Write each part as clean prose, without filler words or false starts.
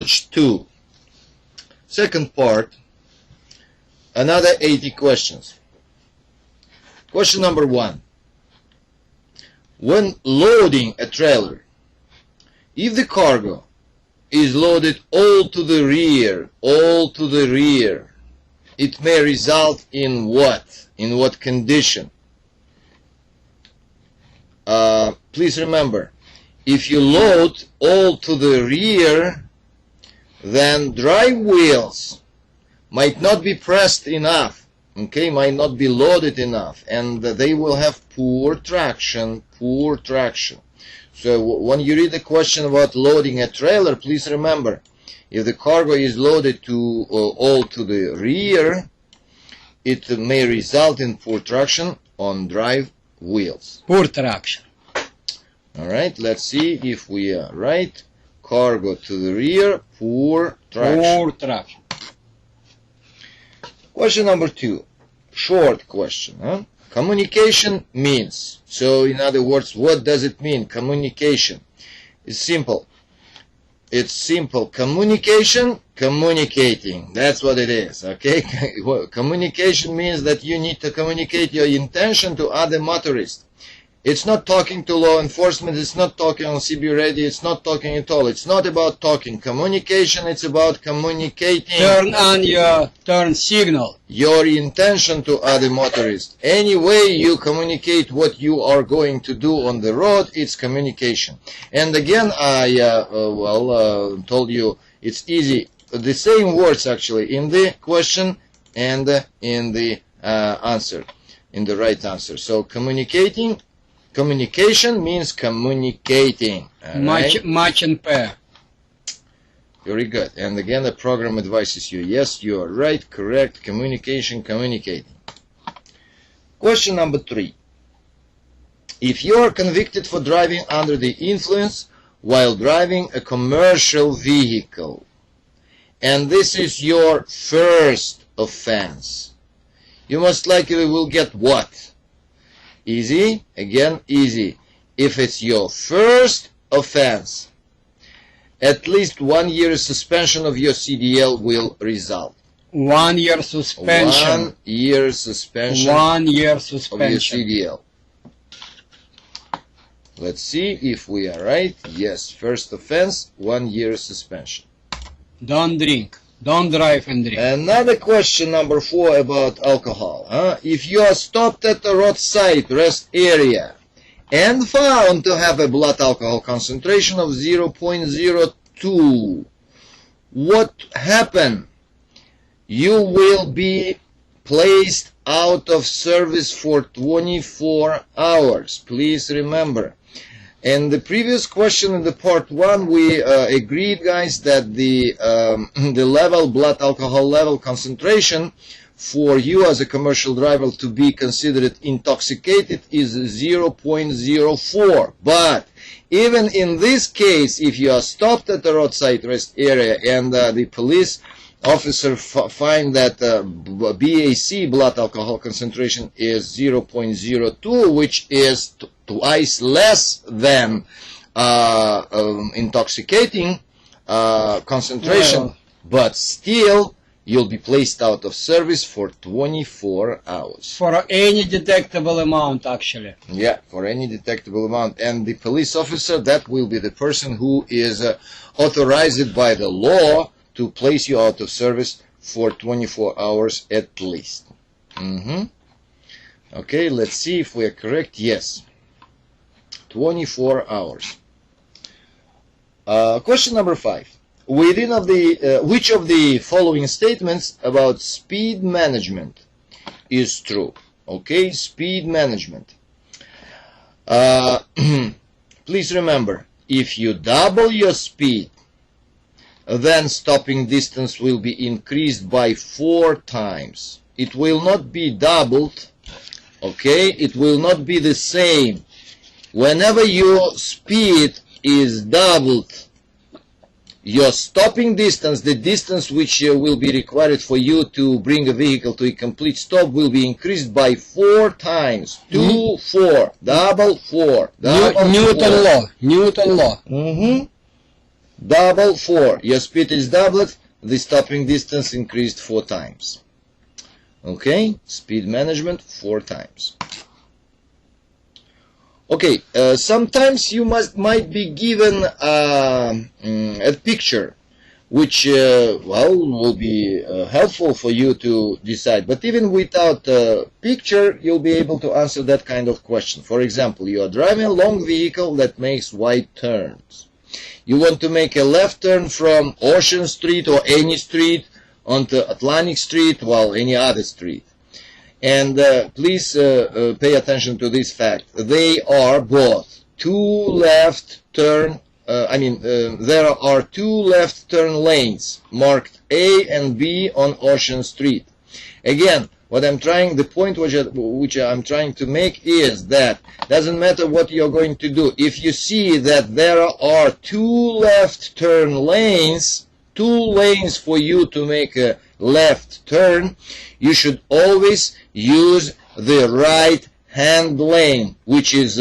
Challenge 2. Second part. Another 80 questions. Question number 1. When loading a trailer, if the cargo is loaded all to the rear, it may result in what? In what condition? Please remember, if you load all to the rear, then drive wheels might not be pressed enough, okay, might not be loaded enough, and they will have poor traction. So when you read the question about loading a trailer, please remember, if the cargo is loaded to all to the rear, it may result in poor traction on drive wheels. Poor traction. Alright, let's see if we are right. Cargo to the rear, poor traction. Poor traction. Question number 2. Short question. Huh? Communication means. So, in other words, what does it mean? Communication. It's simple. It's simple. Communication, communicating. That's what it is. Okay? Communication means that you need to communicate your intention to other motorists. It's not talking to law enforcement, it's not talking on CB radio, it's not talking at all. It's not about talking. Communication, it's about communicating. Turn on your turn signal. Your intention to other motorists. Any way you communicate what you are going to do on the road, it's communication. And again, I told you it's easy. The same words actually in the question and in the answer, in the right answer. So communication means communicating. Match and pair. Very good. And again, the program advises you. Yes, you are right, correct. Communication, communicating. Question number 3. If you are convicted for driving under the influence while driving a commercial vehicle, and this is your first offense, you most likely will get what? Easy, again, easy. If it's your first offense, at least 1 year suspension of your CDL will result. 1 year suspension. 1 year suspension. 1 year Of your suspension. CDL. Let's see if we are right. Yes, first offense, 1 year suspension. Don't drink. Don't drive and drink. Another question, number 4, about alcohol. If you are stopped at the roadside rest area and found to have a blood alcohol concentration of 0.02, what happened? You will be placed out of service for 24 hours. Please remember. And the previous question in the part 1, we agreed, guys, that the blood alcohol level concentration for you as a commercial driver to be considered intoxicated is 0.04. But even in this case, if you are stopped at the roadside rest area and the police officer find that BAC, blood alcohol concentration, is 0.02, which is twice less than intoxicating concentration, but still you'll be placed out of service for 24 hours. For any detectable amount, actually. Yeah, for any detectable amount. And the police officer, that will be the person who is authorized by the law to place you out of service for 24 hours at least. Okay, let's see if we are correct. Yes, 24 hours. Question number 5. Which of the following statements about speed management is true? Okay, speed management. Please remember, if you double your speed, then stopping distance will be increased by 4 times. It will not be doubled, okay? It will not be the same. Whenever your speed is doubled, your stopping distance, the distance which will be required for you to bring a vehicle to a complete stop, will be increased by 4 times. 2, 4, double 4. Newton law. Newton law. Double 4. Your speed is doubled. The stopping distance increased 4 times. Okay, speed management 4 times. Okay, sometimes you might be given a picture which will be helpful for you to decide. But even without a picture, you'll be able to answer that kind of question. For example, you are driving a long vehicle that makes wide turns. You want to make a left turn from Ocean Street or any street onto Atlantic Street, well, any other street. And please pay attention to this fact. They are both two left turn. There are 2 left turn lanes marked A and B on Ocean Street. Again, the point which I'm trying to make is that doesn't matter what you're going to do. If you see that there are 2 left turn lanes, 2 lanes for you to make a left turn, you should always use the right hand lane, which is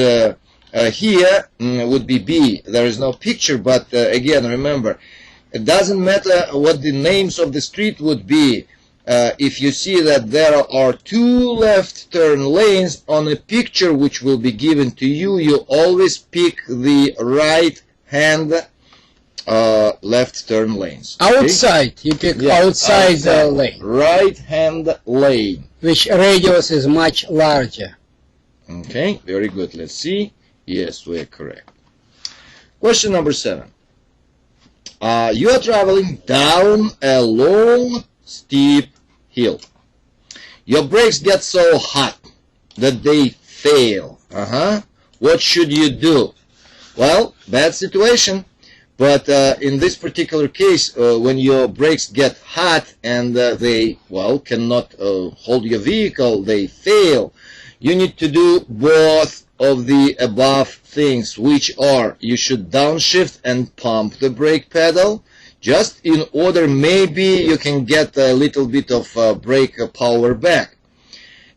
here would be B. There is no picture, but again, remember, it doesn't matter what the names of the street would be. If you see that there are 2 left turn lanes on a picture which will be given to you, you always pick the right hand left turn lanes. Okay? Outside, you pick outside the lane. Right hand lane. Which radius is much larger. Okay, very good. Let's see. Yes, we are correct. Question number 7. You are traveling down a long, steep hill. Your brakes get so hot that they fail. What should you do? Well, bad situation. But in this particular case, when your brakes get hot and they, cannot hold your vehicle, they fail, you need to do both of the above things, which are you should downshift and pump the brake pedal, just in order maybe you can get a little bit of brake power back.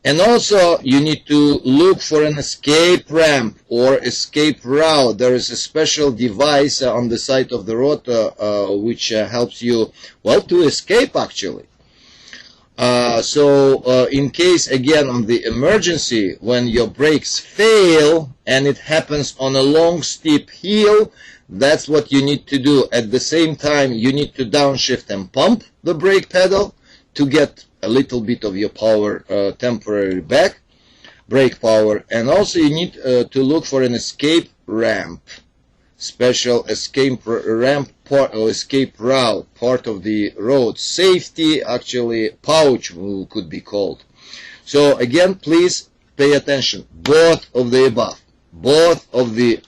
And also you need to look for an escape ramp or escape route. There is a special device on the side of the road which helps you, to escape actually. So in case again of the emergency, when your brakes fail and it happens on a long steep hill, that's what you need to do. At the same time, you need to downshift and pump the brake pedal to get a little bit of your power temporary back, brake power. And also you need to look for an escape ramp, special escape ramp part or escape route, part of the road safety, actually pouch could be called. So again, please pay attention. Both of the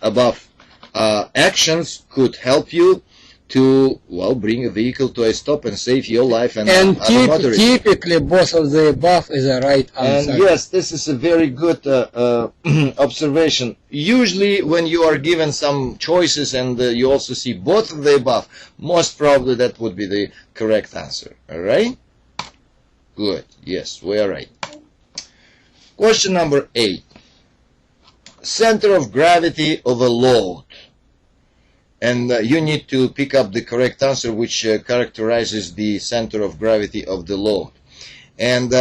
above actions could help you to bring a vehicle to a stop and save your life and other motorists. Typically both of the above is the right answer. And yes, this is a very good observation. Usually when you are given some choices and you also see both of the above, most probably that would be the correct answer. Alright? Good. Yes, we are right. Question number 8. Center of gravity of a load. And you need to pick up the correct answer which characterizes the center of gravity of the load. And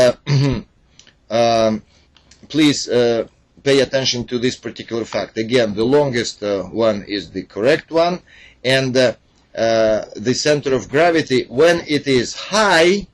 please pay attention to this particular fact. Again, the longest one is the correct one. And the center of gravity, when it is high,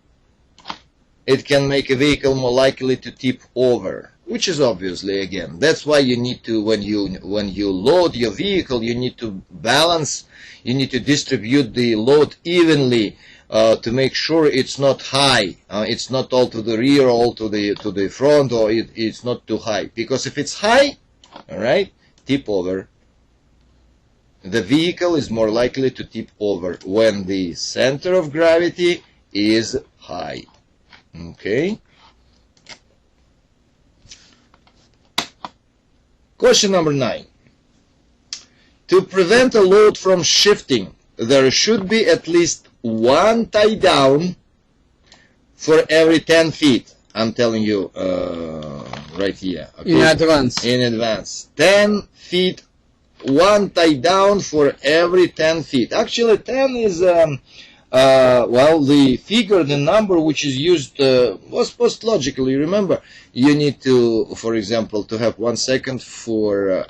it can make a vehicle more likely to tip over. Which is obviously, again, that's why you need to, when you load your vehicle, you need to balance, you need to distribute the load evenly to make sure it's not high, it's not all to the rear, all to the front, or it's not too high. Because if it's high, all right, tip over. The vehicle is more likely to tip over when the center of gravity is high. Okay. Question number 9. To prevent a load from shifting, there should be at least one tie down for every 10 feet. I'm telling you right here. Okay? In advance. In advance. 10 feet one tie down for every 10 feet. Actually, 10 is, well, the figure, the number which is used was post-logically. Remember, you need to, for example, to have 1 second for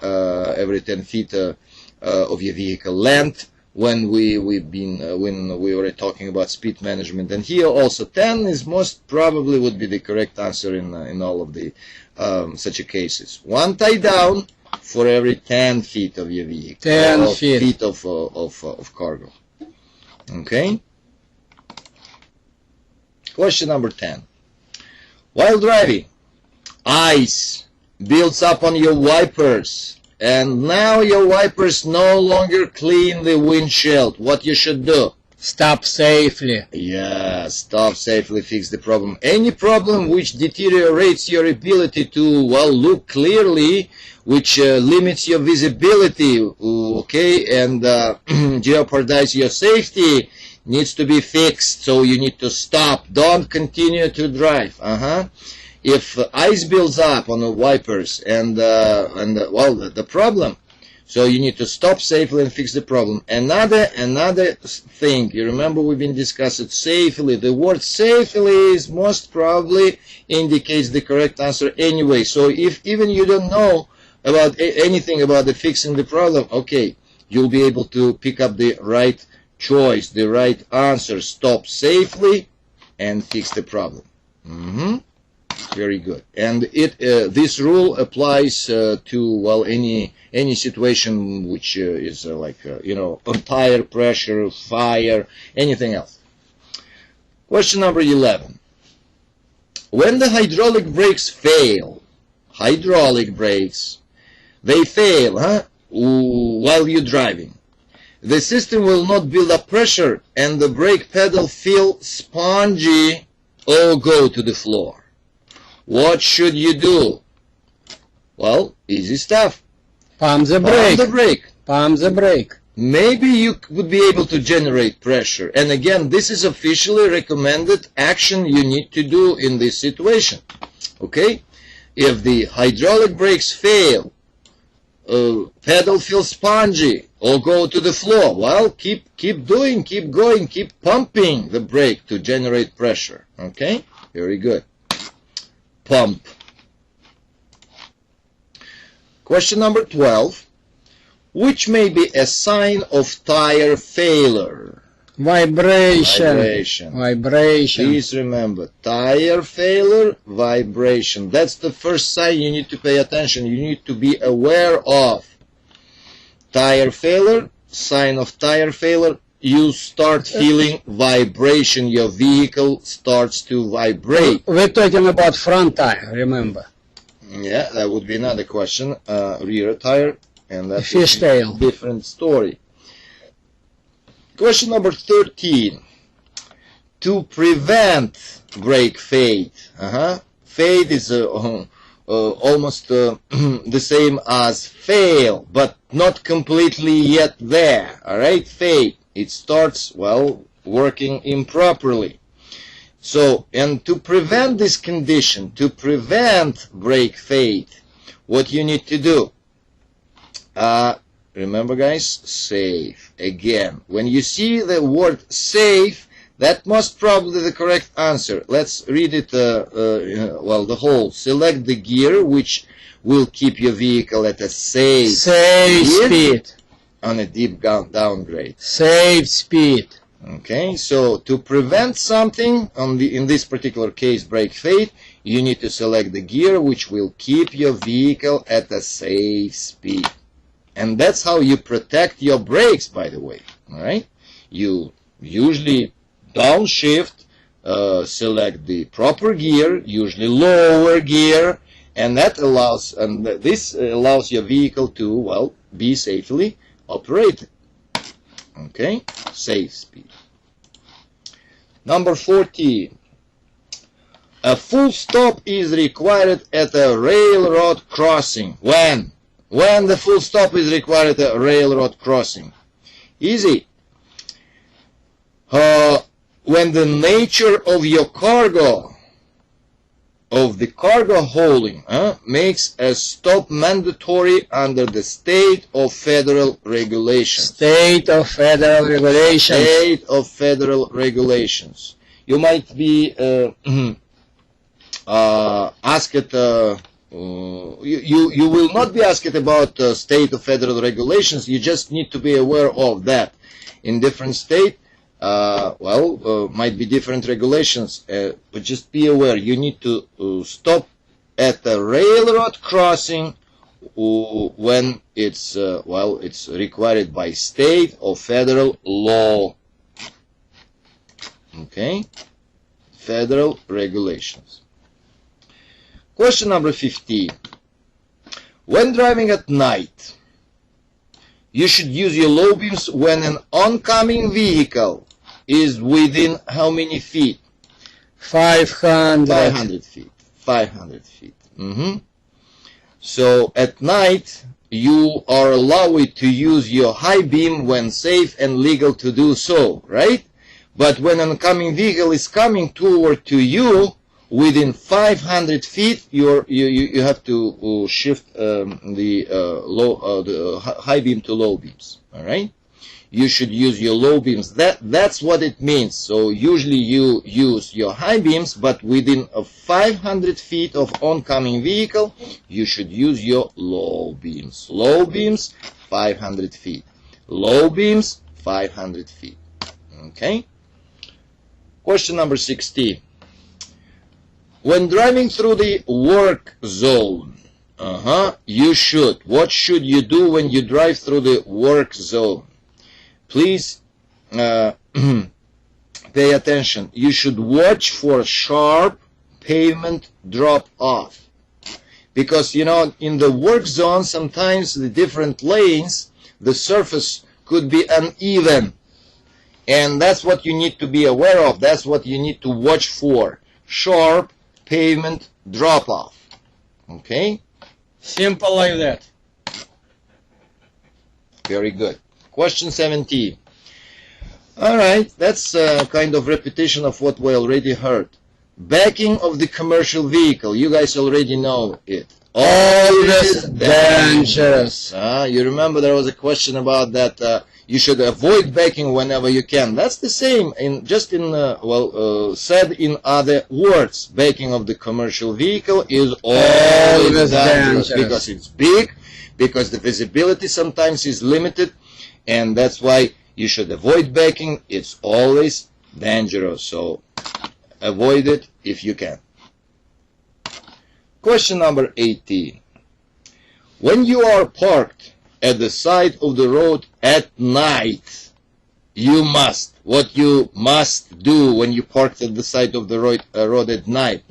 every 10 feet of your vehicle length when we were talking about speed management. And here also 10 is most probably would be the correct answer in all of the such cases. One tie down for every 10 feet of your vehicle. 10 feet of cargo. Okay. Question number 10. While driving, ice builds up on your wipers, and now your wipers no longer clean the windshield. What you should do? Stop safely. Yeah, stop safely, fix the problem. Any problem which deteriorates your ability to, well, look clearly, which limits your visibility, okay, and jeopardize your safety, needs to be fixed. So you need to stop. Don't continue to drive. If ice builds up on the wipers and well, the problem, so you need to stop safely and fix the problem. Another thing, you remember we've been discussing safely. The word safely is most probably indicates the correct answer anyway. So if even you don't know about anything about the fixing the problem, okay, you'll be able to pick up the right choice, the right answer. Stop safely and fix the problem. Very good. And this rule applies to, well, any situation which is like you know, on tire pressure, fire, anything else. Question number 11. When the hydraulic brakes fail, they fail, while you're driving, the system will not build up pressure and the brake pedal feel spongy or go to the floor. What should you do? Well, easy stuff. Pump the brake. Pump the brake. Maybe you would be able to generate pressure. And again, this is officially recommended action you need to do in this situation. Okay? If the hydraulic brakes fail, pedal feels spongy, or go to the floor, well, keep doing, keep going, keep pumping the brake to generate pressure. Okay? Very good. Pump. Question number 12. Which may be a sign of tire failure? Vibration. Please remember, tire failure, vibration. That's the first sign you need to pay attention. You need to be aware of. Tire failure, sign of tire failure, you start feeling vibration. Your vehicle starts to vibrate. We're talking about front tire, remember. Yeah, that would be another question. Rear tire, and that's Fishtail. a different story. Question number 13. To prevent brake fade. Fade is almost the same as fail, but not completely yet there. Alright, fade. It starts, well, working improperly. So, and to prevent this condition, to prevent brake fade, what you need to do, remember guys, save. Again, when you see the word save, that most probably the correct answer. Let's read it, well, the whole. Select the gear which will keep your vehicle at a safe speed. On a deep downgrade. Safe speed. Okay, so to prevent something, in this particular case brake fade, you need to select the gear which will keep your vehicle at a safe speed. And that's how you protect your brakes, by the way. Alright? You usually downshift, select the proper gear, usually lower gear, and this allows your vehicle to, well, be safely operated. Okay, safe speed. Number 14. A full stop is required at a railroad crossing. When? When the full stop is required at a railroad crossing? Easy. When the nature of your cargo of the cargo hauling makes a stop mandatory under the state or federal regulations. State of federal regulations. State of federal regulations. You might be asked. You will not be asked about state of federal regulations. You just need to be aware of that. In different state, might be different regulations, but just be aware. You need to stop at a railroad crossing when it's it's required by state or federal law. Okay, federal regulations. Question number 15. When driving at night, you should use your low beams when an oncoming vehicle is within how many feet? 500. 500 feet. 500 feet. So at night, you are allowed to use your high beam when safe and legal to do so, right? But when an oncoming vehicle is coming toward to you, within 500 feet, you have to shift the high beam to low beams. All right, you should use your low beams. That's what it means. So usually you use your high beams, but within 500 feet of oncoming vehicle, you should use your low beams. Low beams, 500 feet. Low beams, 500 feet. Okay. Question number 16. When driving through the work zone, what should you do when you drive through the work zone? Please pay attention. You should watch for sharp pavement drop-off. Because, in the work zone, sometimes the different lanes, the surface could be uneven. And that's what you need to be aware of. That's what you need to watch for. Sharp pavement drop-off. Okay? Simple like that. Very good. Question 17. Alright, that's a kind of repetition of what we already heard. Backing of the commercial vehicle. You guys already know it. Always dangerous. You remember there was a question about that you should avoid backing whenever you can. That's the same, said in other words. Backing of the commercial vehicle is always dangerous because it's big, because the visibility sometimes is limited, and that's why you should avoid backing. It's always dangerous, so avoid it if you can. Question number 18. When you are parked at the side of the road at night, what you must do when you parked at the side of the road at night.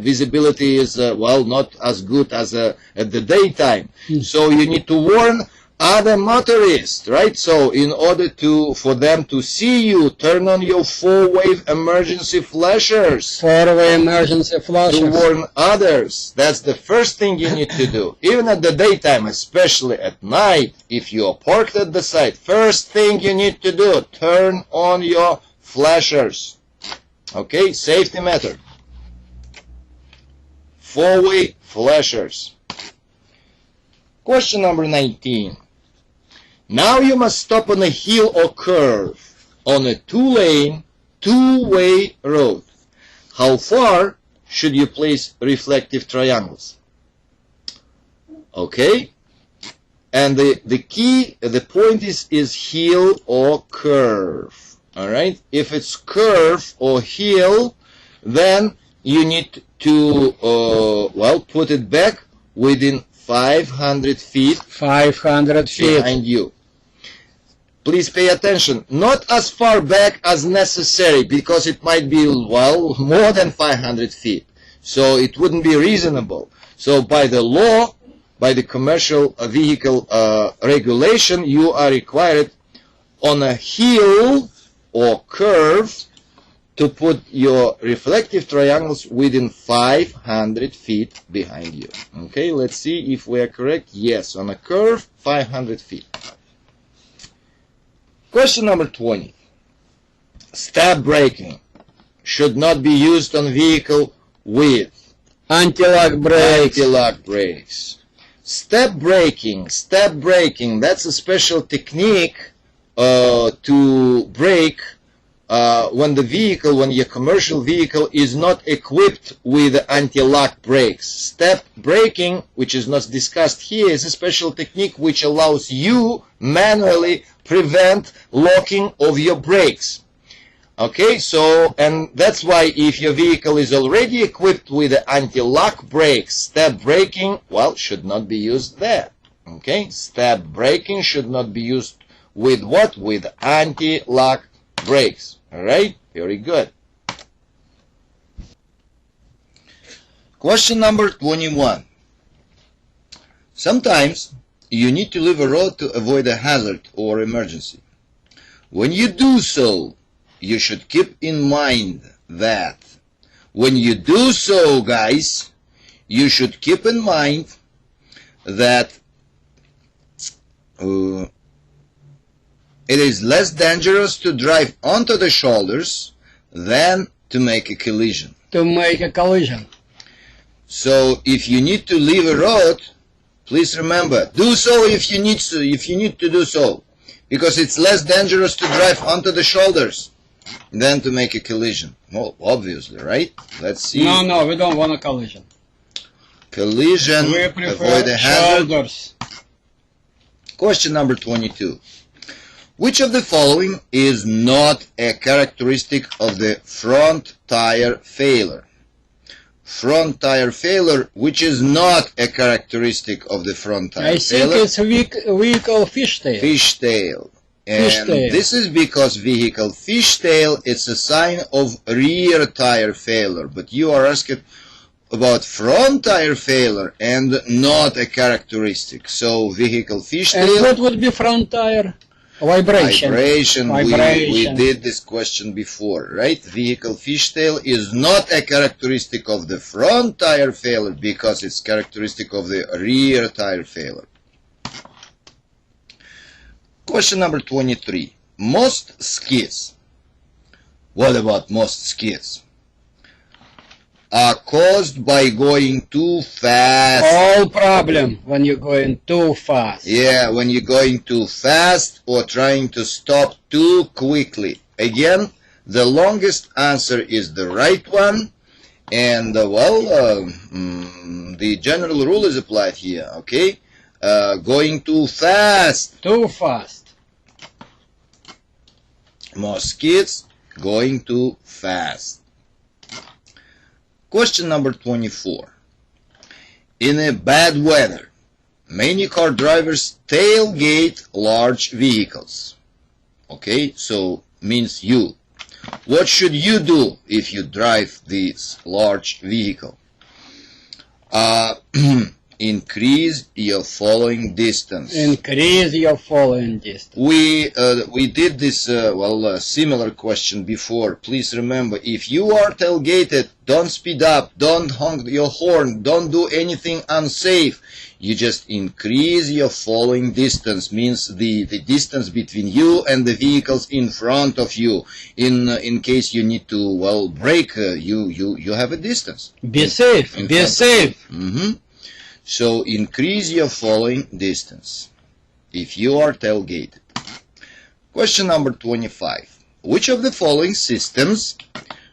Visibility is, not as good as at the daytime. So you need to warn other motorists, right? So in order for them to see you, turn on your four-way emergency flashers. Four-way emergency flashers. To warn others. That's the first thing you need to do. Even at the daytime, especially at night, if you are parked at the side, first thing you need to do, turn on your flashers. Okay, safety matter. Four-way flashers. Question number 19. Now you must stop on a hill or curve on a two-lane, two-way road. How far should you place reflective triangles? Okay? And the point is hill or curve. Alright? If it's curve or hill, then you need to, put it back within 500 feet. 500 feet. Behind you. Please pay attention. Not as far back as necessary, because it might be, more than 500 feet. So it wouldn't be reasonable. So by the law, by the commercial vehicle regulation, you are required on a hill or curve to put your reflective triangles within 500 feet behind you. Okay, let's see if we are correct. Yes, on a curve, 500 feet. Question number 20. Stop braking should not be used on vehicle with Anti-lock brakes. Anti-lock brakes. Step braking, that's a special technique to brake when your commercial vehicle is not equipped with anti-lock brakes. Step braking, which is not discussed here, is a special technique which allows you manually prevent locking of your brakes. Okay, so, and that's why if your vehicle is already equipped with anti-lock brakes, step braking, well, should not be used there. Okay, step braking should not be used with what? With anti-lock brakes. Alright, very good. Question number 21. Sometimes you need to leave a road to avoid a hazard or emergency. When you do so, you should keep in mind that when you do so, guys, you should keep in mind that it is less dangerous to drive onto the shoulders than to make a collision. To make a collision. So if you need to leave a road, please remember, do so if you need to do so, because it's less dangerous to drive onto the shoulders than to make a collision. Well, obviously, right? Let's see. No, we don't want a collision. Collision, We avoid prefer a hazard. shoulders. Question number 22. Which of the following is not a characteristic of the front tire failure? Front tire failure, which is not a characteristic of the front tire I think failure. it's vehicle fishtail. Fishtail. And Fishtail. this is because vehicle fishtail is a sign of rear tire failure. But you are asked about front tire failure and not a characteristic. So vehicle And fishtail. what would be front tire? Vibration. We did this question before, right? Vehicle fishtail is not a characteristic of the front tire failure because it's characteristic of the rear tire failure. Question number 23. Most skids. What about most skids? Are caused by going too fast. All problem when you're going too fast. Yeah, when you're going too fast or trying to stop too quickly. Again, the longest answer is the right one. And, the general rule is applied here, okay? Going too fast. Too fast. Most kids going too fast. Question number 24. In a bad weather, many car drivers tailgate large vehicles. Okay, so means you. What should you do if you drive this large vehicle? Increase your following distance. Increase your following distance. We did this similar question before. Please remember, if you are tailgated, don't speed up, don't honk your horn, don't do anything unsafe. You just increase your following distance, means the distance between you and the vehicles in front of you. In case you need to brake, you have a distance. Be safe. Be safe. So increase your following distance if you are tailgated. Question number 25. Which of the following systems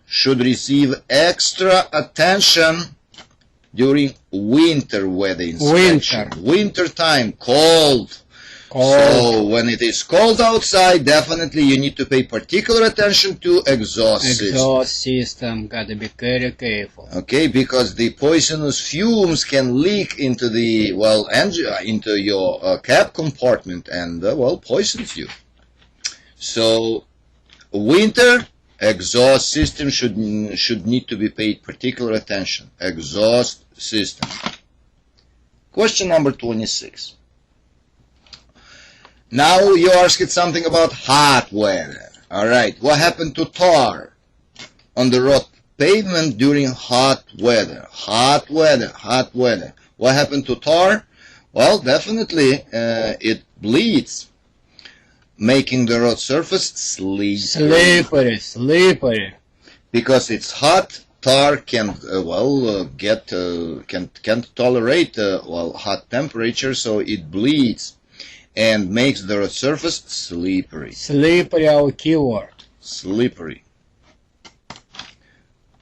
should receive extra attention during winter weather inspection? Winter time, cold. So when it is cold outside, definitely you need to pay particular attention to exhaust system. Exhaust system, gotta be very careful. Okay, because the poisonous fumes can leak into the into your cab compartment and poisons you. So winter exhaust system should need to be paid particular attention. Exhaust system. Question number 26. Now you asked something about hot weather. Alright, what happened to tar on the road pavement during hot weather? Hot weather. What happened to tar? Well, definitely it bleeds, making the road surface slippery. Slippery. Because it's hot, tar can't tolerate hot temperature, so it bleeds and makes the road surface slippery. Slippery, our keyword. Slippery.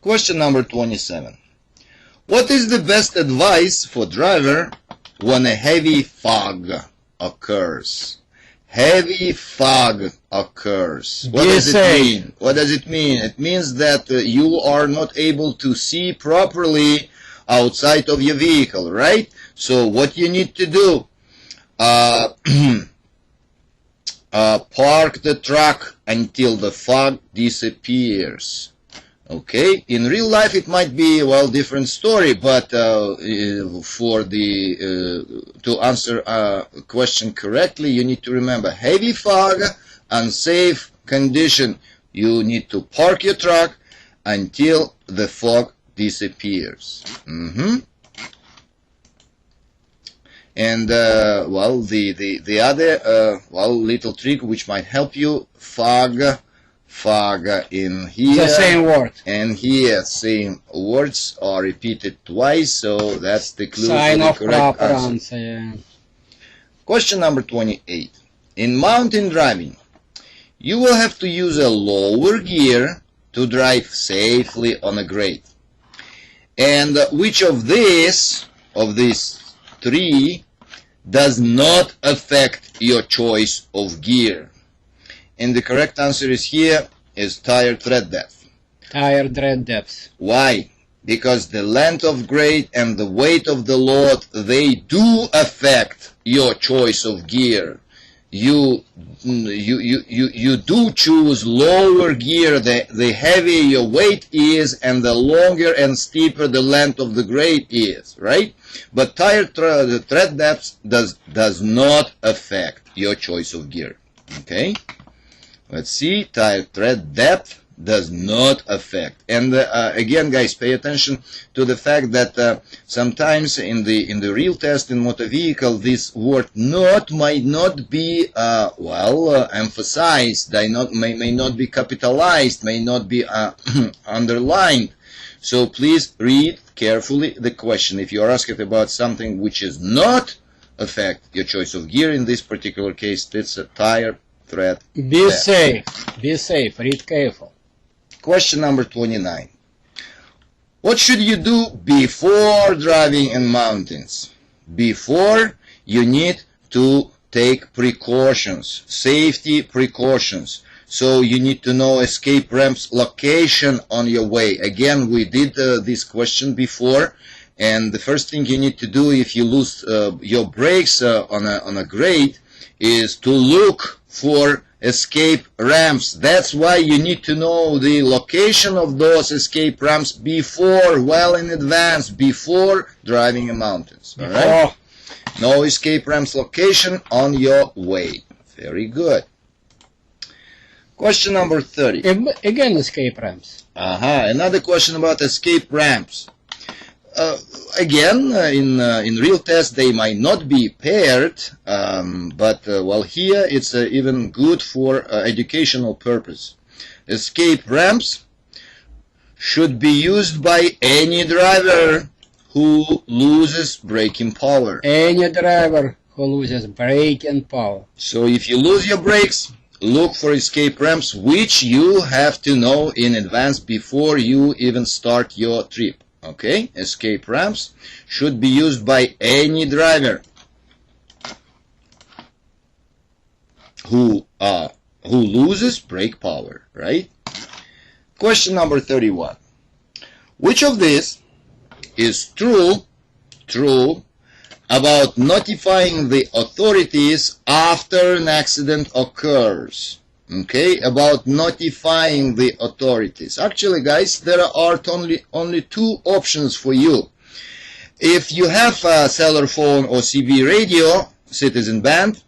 Question number 27. What is the best advice for driver when a heavy fog occurs? Heavy fog occurs. What does it mean? What does it mean? It means that you are not able to see properly outside of your vehicle, right? So what you need to do, park the truck until the fog disappears. Okay, in real life it might be different story, but for the to answer a question correctly, you need to remember heavy fog, unsafe condition. You need to park your truck until the fog disappears. And the other little trick which might help you, fog in here, the same word, and here same words are repeated twice, so that's the clue sign for of the correct proper answer. answer. Yeah. Question number 28. In mountain driving, you will have to use a lower gear to drive safely on a grade. And which of these three does not affect your choice of gear? And the correct answer is here is tire tread depth. Tire tread depth. Why? Because the length of grade and the weight of the load, they do affect your choice of gear. You do choose lower gear the heavier your weight is and the longer and steeper the length of the grade is, right? But tire tread depth does not affect your choice of gear. Okay? Let's see, tire tread depth does not affect. And again, guys, pay attention to the fact that sometimes in the real test in motor vehicle, this word "not" might not be emphasized, may not be capitalized, may not be underlined. So please read carefully the question. If you are asked about something which is not affect your choice of gear, in this particular case, it's a tire tread Be depth. safe, read careful. Question number 29. What should you do before driving in mountains? Before, you need to take precautions, safety precautions. So you need to know escape ramp's location on your way. Again, we did this question before. And the first thing you need to do if you lose your brakes on a grade is to look for escape ramps. That's why you need to know the location of those escape ramps before, well in advance, before driving in mountains. All right? No escape ramps location on your way. Very good. Question number 30. Again, escape ramps. Another question about escape ramps. Again, in real tests they might not be paired, but here it's even good for educational purpose. Escape ramps should be used by any driver who loses braking power. Any driver who loses braking power. So if you lose your brakes, look for escape ramps, which you have to know in advance before you even start your trip. Okay, escape ramps should be used by any driver who loses brake power, right? Question number 31. Which of these is true about notifying the authorities after an accident occurs? Okay, about notifying the authorities. Actually, guys, there are only two options for you. If you have a cellular phone or CB radio, citizen band,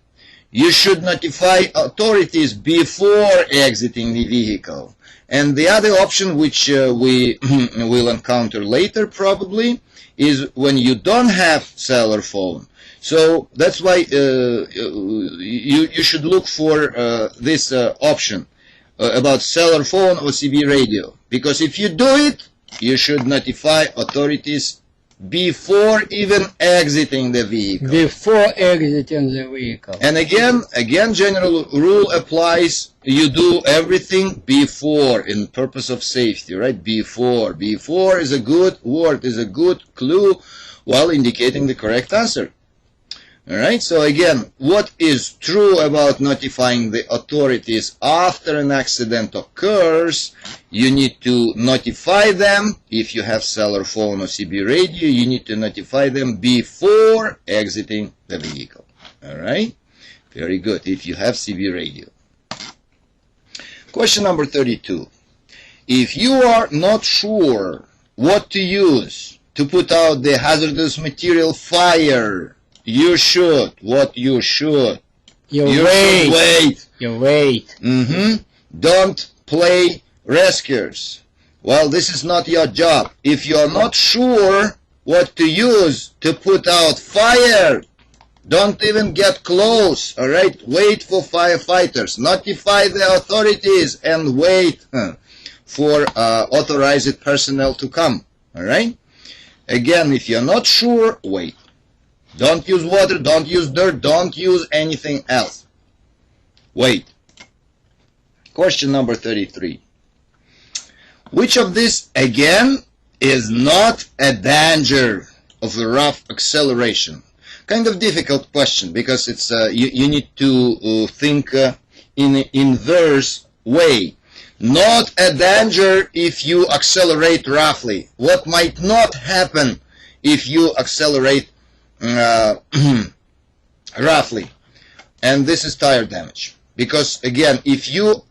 you should notify authorities before exiting the vehicle. And the other option, which we will encounter later probably, is when you don't have cellular phone. So that's why you should look for this option about cellular phone or CB radio. Because if you do it, you should notify authorities before even exiting the vehicle. Before exiting the vehicle. And again, general rule applies. You do everything before, in purpose of safety, right? Before. Before is a good word, is a good clue while indicating the correct answer. Alright, so again, what is true about notifying the authorities after an accident occurs? You need to notify them. If you have cellular phone or CB radio, you need to notify them before exiting the vehicle. Alright, very good, if you have CB radio. Question number 32. If you are not sure what to use to put out the hazardous material fire, you should. What you should? You should wait. You wait. Don't play rescuers. Well, this is not your job. If you're not sure what to use to put out fire, don't even get close, alright? Wait for firefighters. Notify the authorities and wait for authorized personnel to come, alright? Again, if you're not sure, wait. Don't use water, don't use dirt, don't use anything else. Wait. Question number 33. Which of this, again, is not a danger of a rough acceleration? Kind of difficult question, because it's you need to think in an inverse way. Not a danger if you accelerate roughly. What might not happen if you accelerate roughly? And this is tire damage. Because again, if you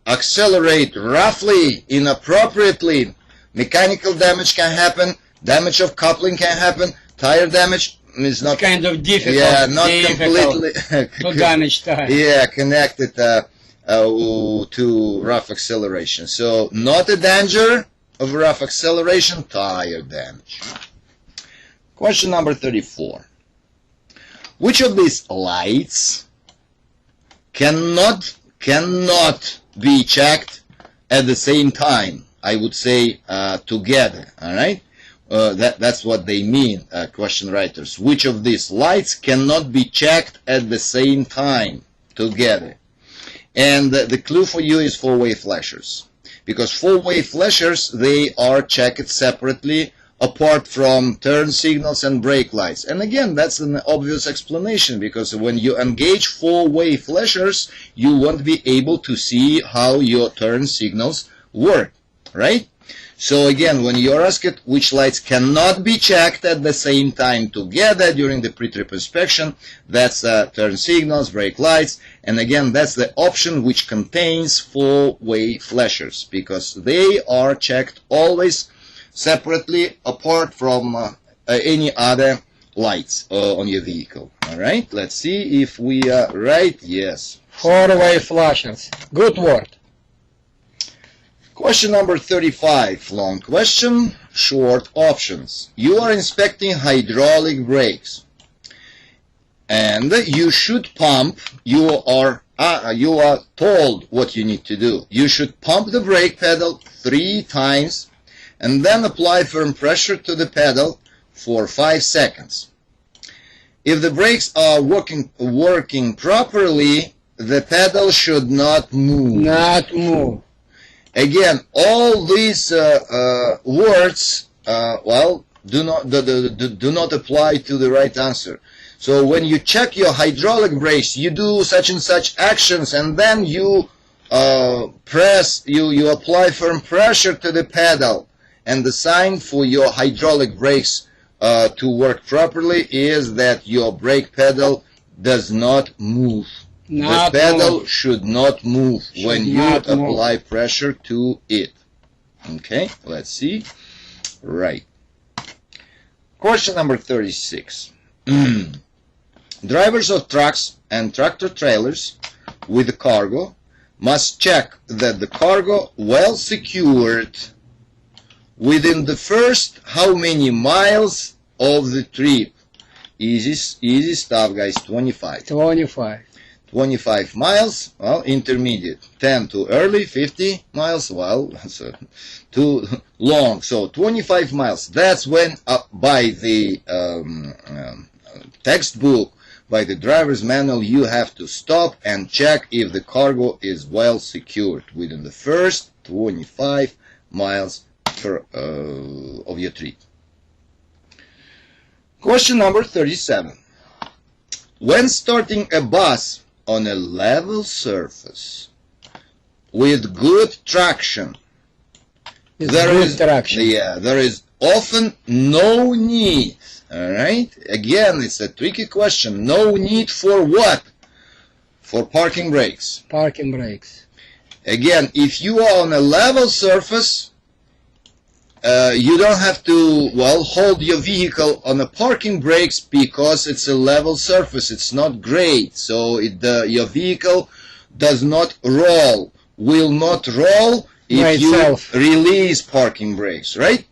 accelerate roughly, inappropriately, mechanical damage can happen, damage of coupling can happen, tire damage is not kind of difficult. Yeah, not completely to damage tire. Yeah, connected to rough acceleration. So not a danger of rough acceleration, tire damage. Question number 34. Which of these lights cannot be checked at the same time? I would say together, alright? That's what they mean, question writers. Which of these lights cannot be checked at the same time together? And the clue for you is four-way flashers. Because four-way flashers, they are checked separately apart from turn signals and brake lights. And again, that's an obvious explanation, because when you engage four-way flashers, you won't be able to see how your turn signals work, right? So again, when you're asked which lights cannot be checked at the same time together during the pre-trip inspection, that's turn signals, brake lights, and again, that's the option which contains four-way flashers, because they are checked always separately apart from any other lights on your vehicle. Alright, let's see if we are right. Yes. Four-way flashers. Good word. Question number 35. Long question, short options. You are inspecting hydraulic brakes, and you should pump. You are told what you need to do. You should pump the brake pedal 3 times and then apply firm pressure to the pedal for 5 seconds. If the brakes are working properly, the pedal should not move. Not move. Again, all these words, well, do not apply to the right answer. So when you check your hydraulic brakes, you do such and such actions, and then you you apply firm pressure to the pedal. And the sign for your hydraulic brakes to work properly is that your brake pedal does not move. The pedal should not move when you apply pressure to it. Okay, let's see. Right. Question number 36. Drivers of trucks and tractor trailers with cargo must check that the cargo well secured within the first how many miles of the trip? Easy stuff, guys. 25. 25. 25 miles, well, intermediate. 10 too early, 50 miles, well, so too long. So 25 miles. That's when, by the textbook, by the driver's manual, you have to stop and check if the cargo is well secured within the first 25 miles of your trip. Question number 37. When starting a bus on a level surface with good traction, there is often no need. Alright? Again, it's a tricky question. No need for what? For parking brakes. Parking brakes. Again, if you are on a level surface, you don't have to, well, hold your vehicle on the parking brakes because it's a level surface. It's not grade. So your vehicle does not roll, will not roll if you release parking brakes, right?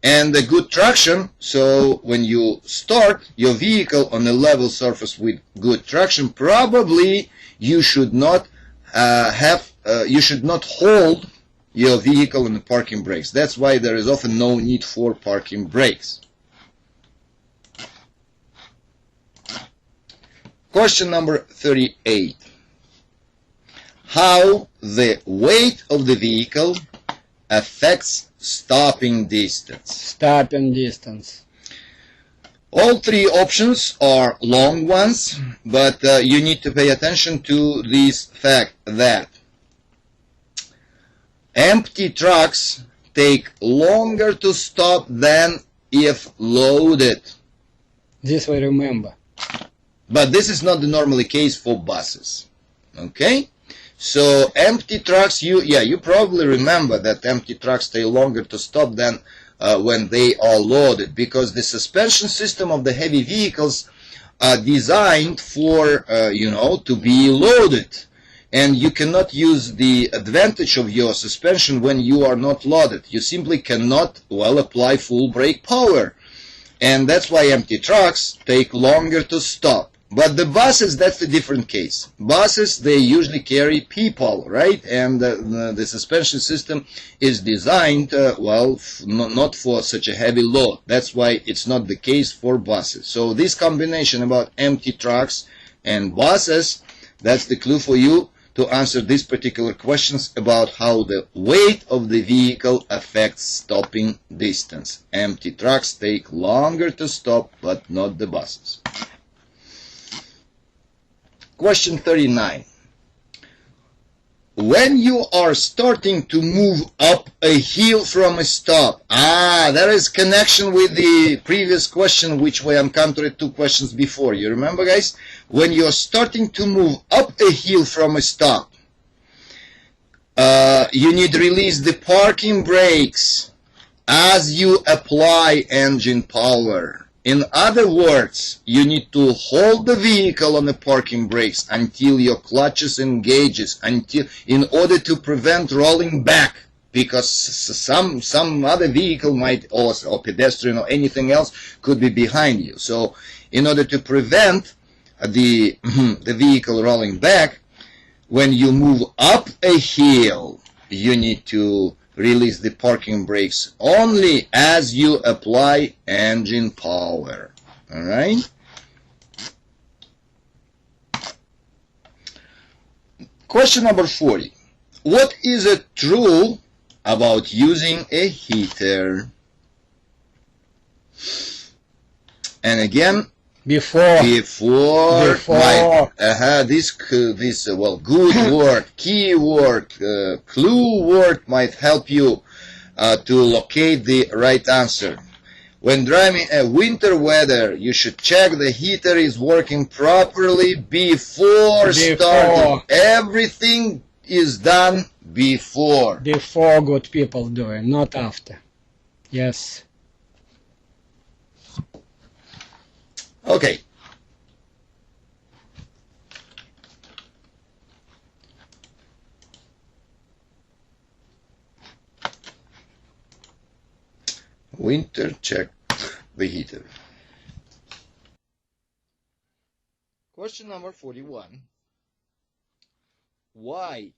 And the good traction, so when you start your vehicle on a level surface with good traction, probably you should not hold your vehicle on the parking brakes. That's why there is often no need for parking brakes. Question number 38. How the weight of the vehicle affects stopping distance? Stopping distance. All three options are long ones, but you need to pay attention to this fact that empty trucks take longer to stop than if loaded. This we remember. But this is not the normally case for buses. Okay? So empty trucks, you probably remember that empty trucks take longer to stop than when they are loaded, because the suspension system of the heavy vehicles are designed for, to be loaded. And you cannot use the advantage of your suspension when you are not loaded. You simply cannot, well, apply full brake power. And that's why empty trucks take longer to stop. But the buses, that's a different case. Buses, they usually carry people, right? And the suspension system is designed, not for such a heavy load. That's why it's not the case for buses. So this combination about empty trucks and buses, that's the clue for you to answer these particular questions about how the weight of the vehicle affects stopping distance. Empty trucks take longer to stop, but not the buses. Question 39. When you are starting to move up a hill from a stop, there is connection with the previous question which we encountered 2 questions before. You remember, guys? When you are starting to move up a hill from a stop, you need to release the parking brakes as you apply engine power. In other words, you need to hold the vehicle on the parking brakes until your clutches engages, in order to prevent rolling back, because some other vehicle might, or pedestrian or anything else could be behind you. So in order to prevent the vehicle rolling back, when you move up a hill, you need to release the parking brakes only as you apply engine power. Alright? Question number 40. What is it true about using a heater? And again, before this good word, key word, clue word might help you to locate the right answer. When driving a winter weather, you should check the heater is working properly before starting. Everything is done before. Before good people do it, not after. Yes. Okay. Winter, check the heater. Question number 41. Why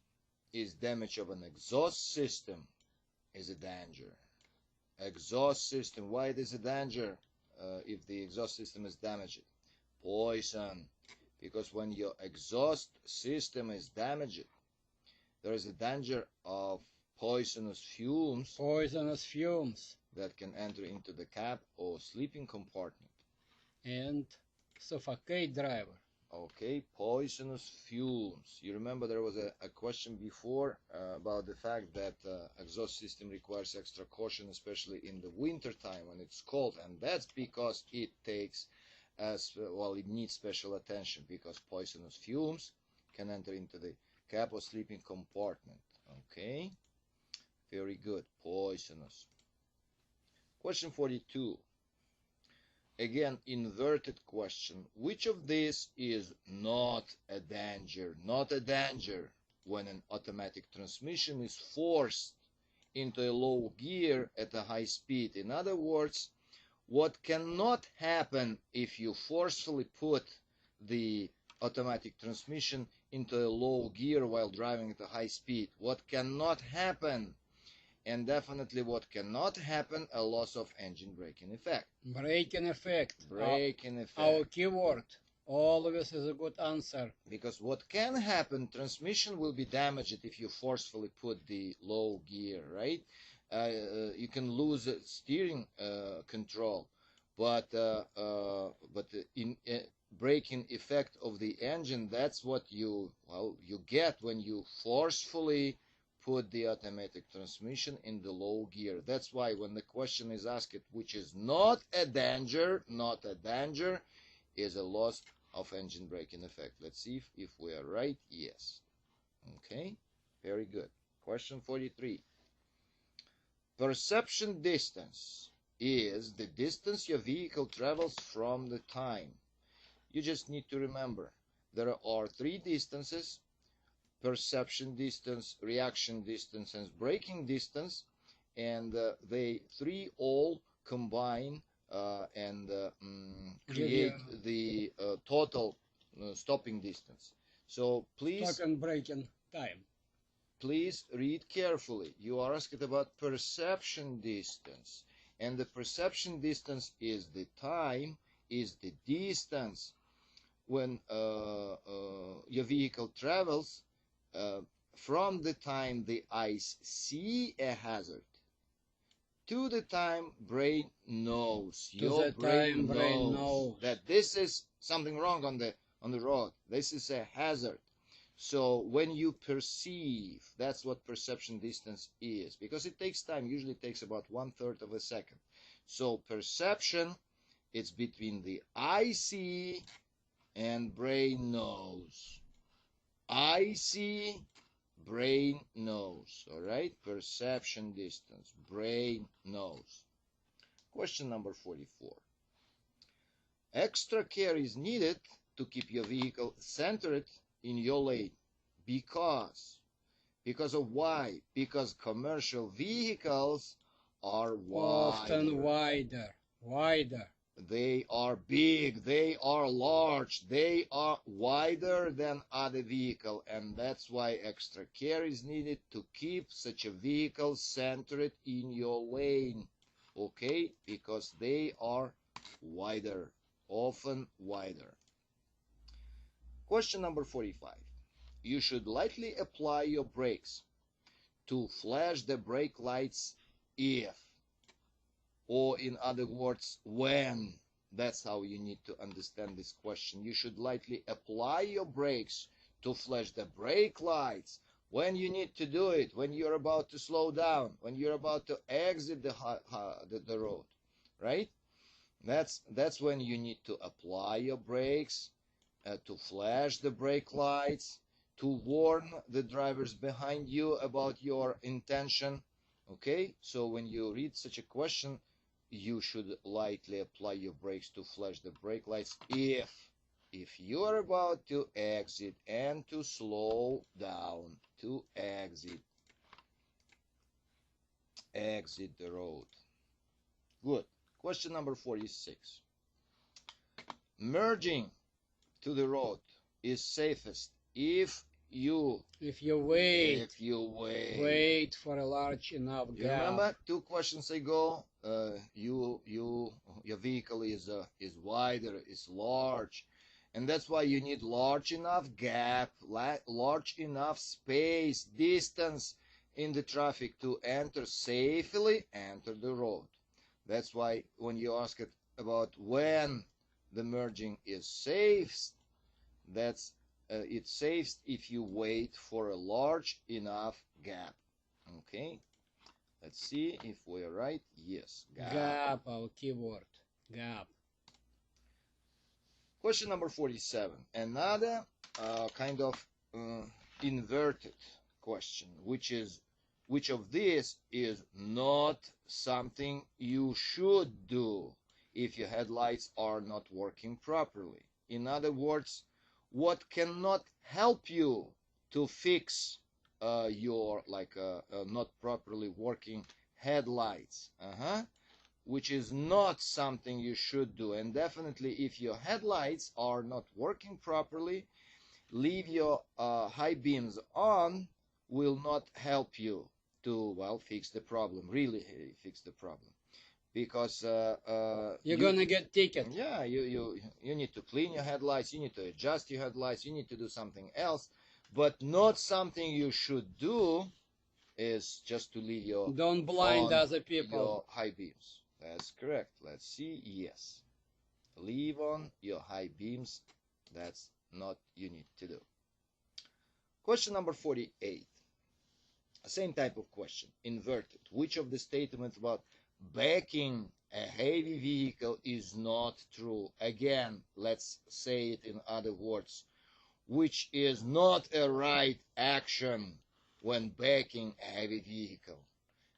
is damage of an exhaust system is a danger? Exhaust system, why it is a danger if the exhaust system is damaged? Poison. Because when your exhaust system is damaged, there is a danger of poisonous fumes that can enter into the cab or sleeping compartment and suffocate driver. Okay, poisonous fumes. You remember there was a question before about the fact that exhaust system requires extra caution, especially in the winter time when it's cold, and that's because it takes it needs special attention because poisonous fumes can enter into the cab or sleeping compartment. Okay, very good. Poisonous. Question 42. Again, inverted question. Which of these is not a danger? Not a danger when an automatic transmission is forced into a low gear at a high speed. In other words, what cannot happen if you forcefully put the automatic transmission into a low gear while driving at a high speed? What cannot happen? And definitely what cannot happen, a loss of engine braking effect. Braking effect. Braking effect. Our keyword always is a good answer. Because what can happen, transmission will be damaged if you forcefully put the low gear, right? You can lose steering control, but in braking effect of the engine, that's what you get when you forcefully put the automatic transmission in the low gear. That's why when the question is asked, which is not a danger, is a loss of engine braking effect. Let's see if we are right. Yes. Okay, very good. Question 43. Perception distance is the distance your vehicle travels from the time. You just need to remember there are three distances: perception distance, reaction distance, and braking distance, and they three all combine and create the total stopping distance. So please, Stop and braking time. Please read carefully. You are asked about perception distance, and the perception distance is the time, is the distance when your vehicle travels from the time the eyes see a hazard to the time brain knows. Your brain knows that this is something wrong on the road. This is a hazard. So when you perceive, that's what perception distance is, because it takes time. Usually it takes about 1/3 of a second. So perception, it's between the eye see and brain knows. I see, brain knows. All right, perception distance, brain knows. Question number 44. Extra care is needed to keep your vehicle centered in your lane. Because of why? Because commercial vehicles are often wider. They are big, they are large, they are wider than other vehicle, and that's why extra care is needed to keep such a vehicle centered in your lane. Okay, because they are wider, often wider. Question number 45. You should lightly apply your brakes to flash the brake lights if, or in other words, when. That's how you need to understand this question. You should lightly apply your brakes to flash the brake lights. When you need to do it, when you're about to slow down, when you're about to exit the road, right? That's when you need to apply your brakes, to flash the brake lights, to warn the drivers behind you about your intention. Okay, so when you read such a question, you should lightly apply your brakes to flash the brake lights if you are about to exit and to slow down, to exit the road. Good. Question number 46. Merging to the road is safest if If you wait wait. for a large enough You gap. remember 2 questions ago? Your vehicle is wider, is large, and that's why you need large enough gap, large enough space, distance in the traffic to safely enter the road. That's why when you ask it about when the merging is safe, that's it's safe if you wait for a large enough gap. Okay, let's see if we're right. Yes, Gap, our keyword. Gap. Question number 47. Another kind of inverted question, which of these is not something you should do if your headlights are not working properly? In other words, what cannot help you to fix your not properly working headlights, which is not something you should do. And definitely, if your headlights are not working properly, leave your high beams on will not help you to fix the problem, really fix the problem, because you're gonna get ticket. Yeah, you need to clean your headlights, you need to adjust your headlights, you need to do something else, but not something you should do is just to leave your Don't blind other people. Your high beams. That's correct. Let's see. Yes, leave on your high beams. That's not you need to do. Question number 48. Same type of question, inverted. Which of the statements about backing a heavy vehicle is not true? Again, let's say it in other words. Which is not a right action when backing a heavy vehicle?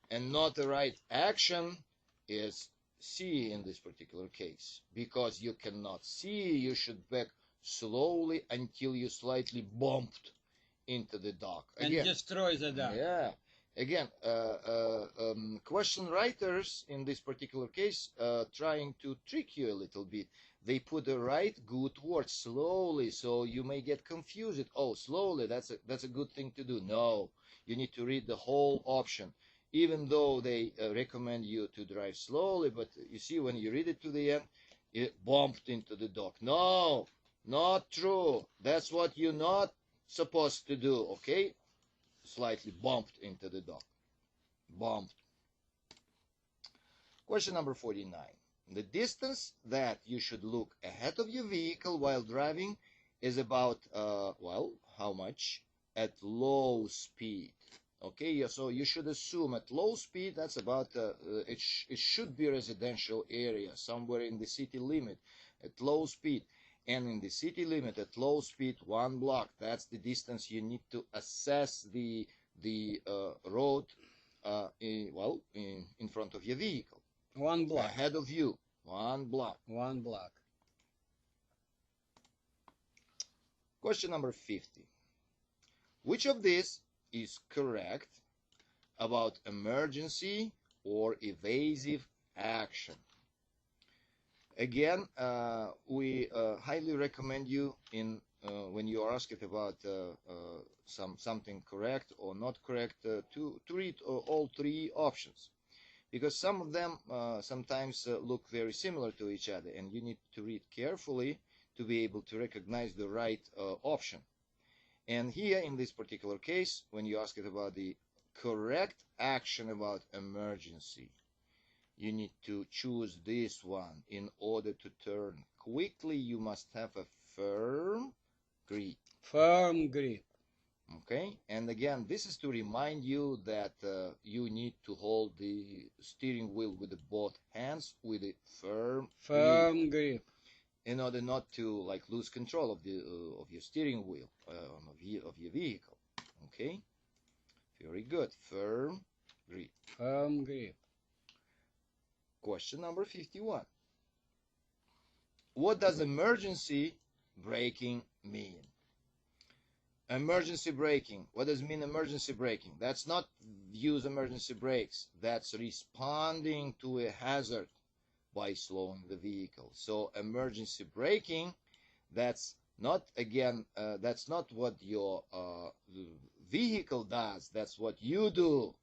And not a right action is C in this particular case. Because you cannot see, you should back slowly until you slightly bumped into the dock. Again, and destroy the dock. Yeah. Again, question writers in this particular case trying to trick you a little bit. They put the right good word, slowly, so you may get confused. Oh, slowly, that's a good thing to do. No, you need to read the whole option. Even though they recommend you to drive slowly, but you see, when you read it to the end, it bumped into the dock. No, not true. That's what you're not supposed to do, okay? Slightly bumped into the dock. Bumped. Question number 49. The distance that you should look ahead of your vehicle while driving is about, how much? At low speed. Okay, so you should assume at low speed, that's about, it should be residential area, somewhere in the city limit, at low speed. And in the city limit, at low speed, 1 block, that's the distance you need to assess the road in front of your vehicle. 1 block. Ahead of you, 1 block. 1 block. Question number 50. Which of these is correct about emergency or evasive action? Again, we highly recommend you when you are asked about something correct or not correct to read all 3 options, because some of them sometimes look very similar to each other, and you need to read carefully to be able to recognize the right option. And here in this particular case, when you ask it about the correct action about emergency, you need to choose this one. In order to turn quickly, you must have a firm grip. Firm grip. Okay, and again, this is to remind you that you need to hold the steering wheel with both hands with a firm grip, in order not to lose control of your steering wheel of your vehicle. Okay, very good. Firm grip. Firm grip. Question number 51. What does emergency braking mean? Emergency braking. What does it mean, emergency braking? That's not use emergency brakes. That's responding to a hazard by slowing the vehicle. So emergency braking, that's Not again, that's not what your vehicle does, that's what you do.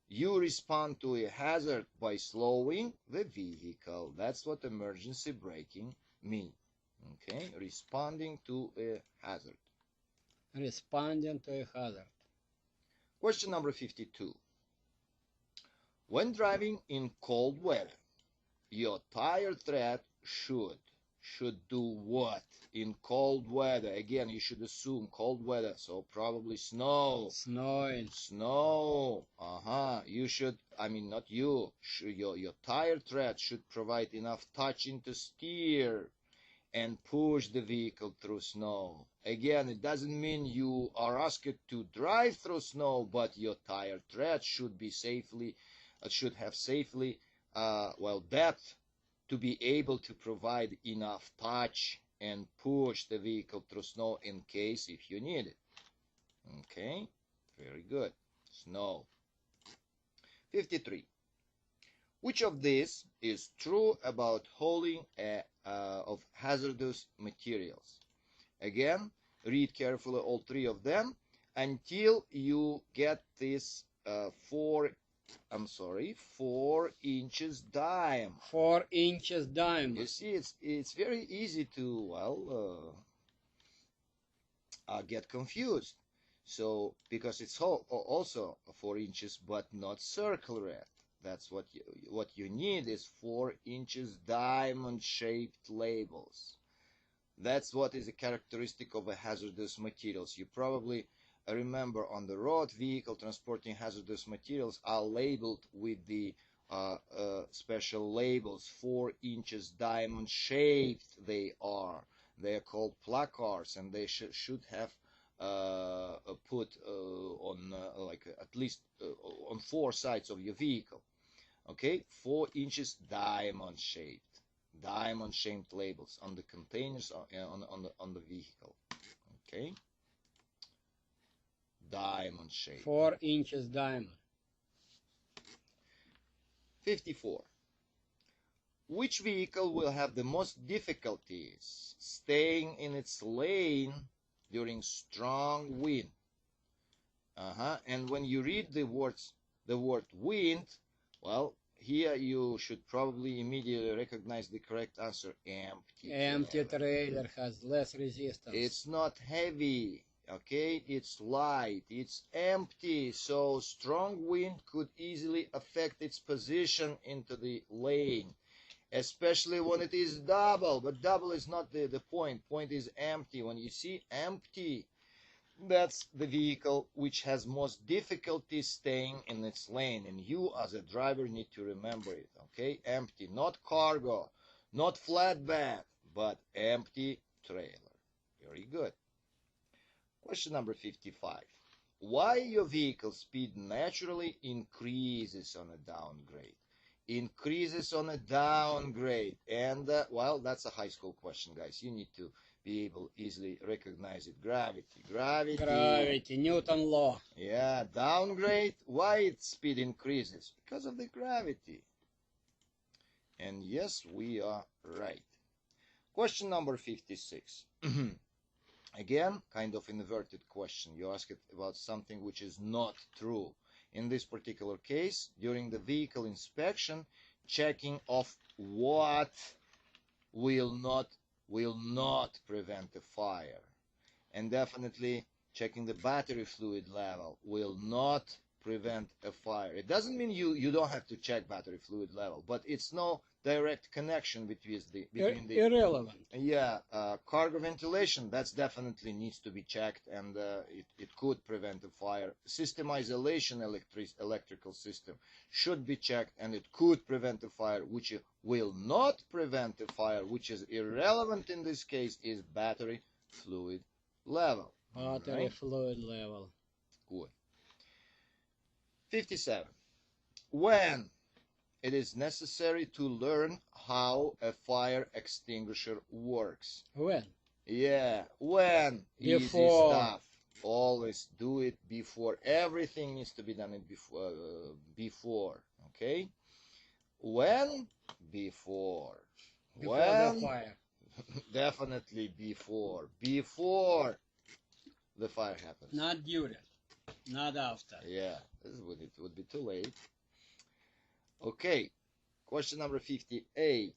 You respond to a hazard by slowing the vehicle. That's what emergency braking means. Okay, responding to a hazard. Responding to a hazard. Question number 52. When driving in cold weather, your tire tread should do what in cold weather? Again, you should assume cold weather, so probably snow. Snowing. Snow. You should, I mean, not you. Your tire tread should provide enough touching to steer and push the vehicle through snow. Again, it doesn't mean you are asked to drive through snow, but your tire tread should be safely, depth to be able to provide enough touch and push the vehicle through snow in case if you need it. Okay, very good. Snow. 53. Which of these is true about hauling of hazardous materials? Again, read carefully all three of them until you get this 4 inches diameter. 4 inches diameter. You see, it's very easy to get confused. So because it's also 4 inches, but not circular. That's what you need is 4 inches diamond-shaped labels. That's what is a characteristic of a hazardous materials. You probably remember on the road, vehicle transporting hazardous materials are labeled with the special labels. 4 inches diamond shaped they are. They are called placards, and they should have put on at least on 4 sides of your vehicle. Okay, 4 inches diamond shaped labels on the containers on the vehicle. Okay, diamond shape. 4 inches diameter. 54. Which vehicle will have the most difficulties staying in its lane during strong wind? And when you read the word wind, well, here you should probably immediately recognize the correct answer: empty. Empty trailer has less resistance. It's not heavy. Okay, it's light, it's empty, so strong wind could easily affect its position into the lane, especially when it is double. But double is not the point. Point is empty. When you see empty, that's the vehicle which has most difficulty staying in its lane, and you as a driver need to remember it. Okay, empty, not cargo, not flatbed, but empty trailer. Very good. Question number 55. Why your vehicle speed naturally increases on a downgrade? Increases on a downgrade. And, well, that's a high school question, guys. You need to be able to easily recognize it. Gravity. Gravity, Newton law. Yeah, downgrade. Why its speed increases? Because of the gravity. And yes, we are right. Question number 56. Again, kind of inverted question. You ask it about something which is not true. In this particular case, during the vehicle inspection, checking of what will not prevent a fire. And definitely checking the battery fluid level will not prevent a fire. It doesn't mean you don't have to check battery fluid level, but it's no direct connection between the irrelevant. Yeah, cargo ventilation, that's definitely needs to be checked, and it could prevent a fire. System isolation, electrical system should be checked, and it could prevent a fire. Which will not prevent a fire, which is irrelevant in this case, is battery fluid level. Battery fluid level. Good. 57. When it is necessary to learn how a fire extinguisher works. When? Yeah, when. Before. Easy stuff. Always do it before. Everything needs to be done before. Okay? When? Before. Before the fire. Definitely before. Before the fire happens. Not during, not after. Yeah, it would be too late. Okay, question number 58.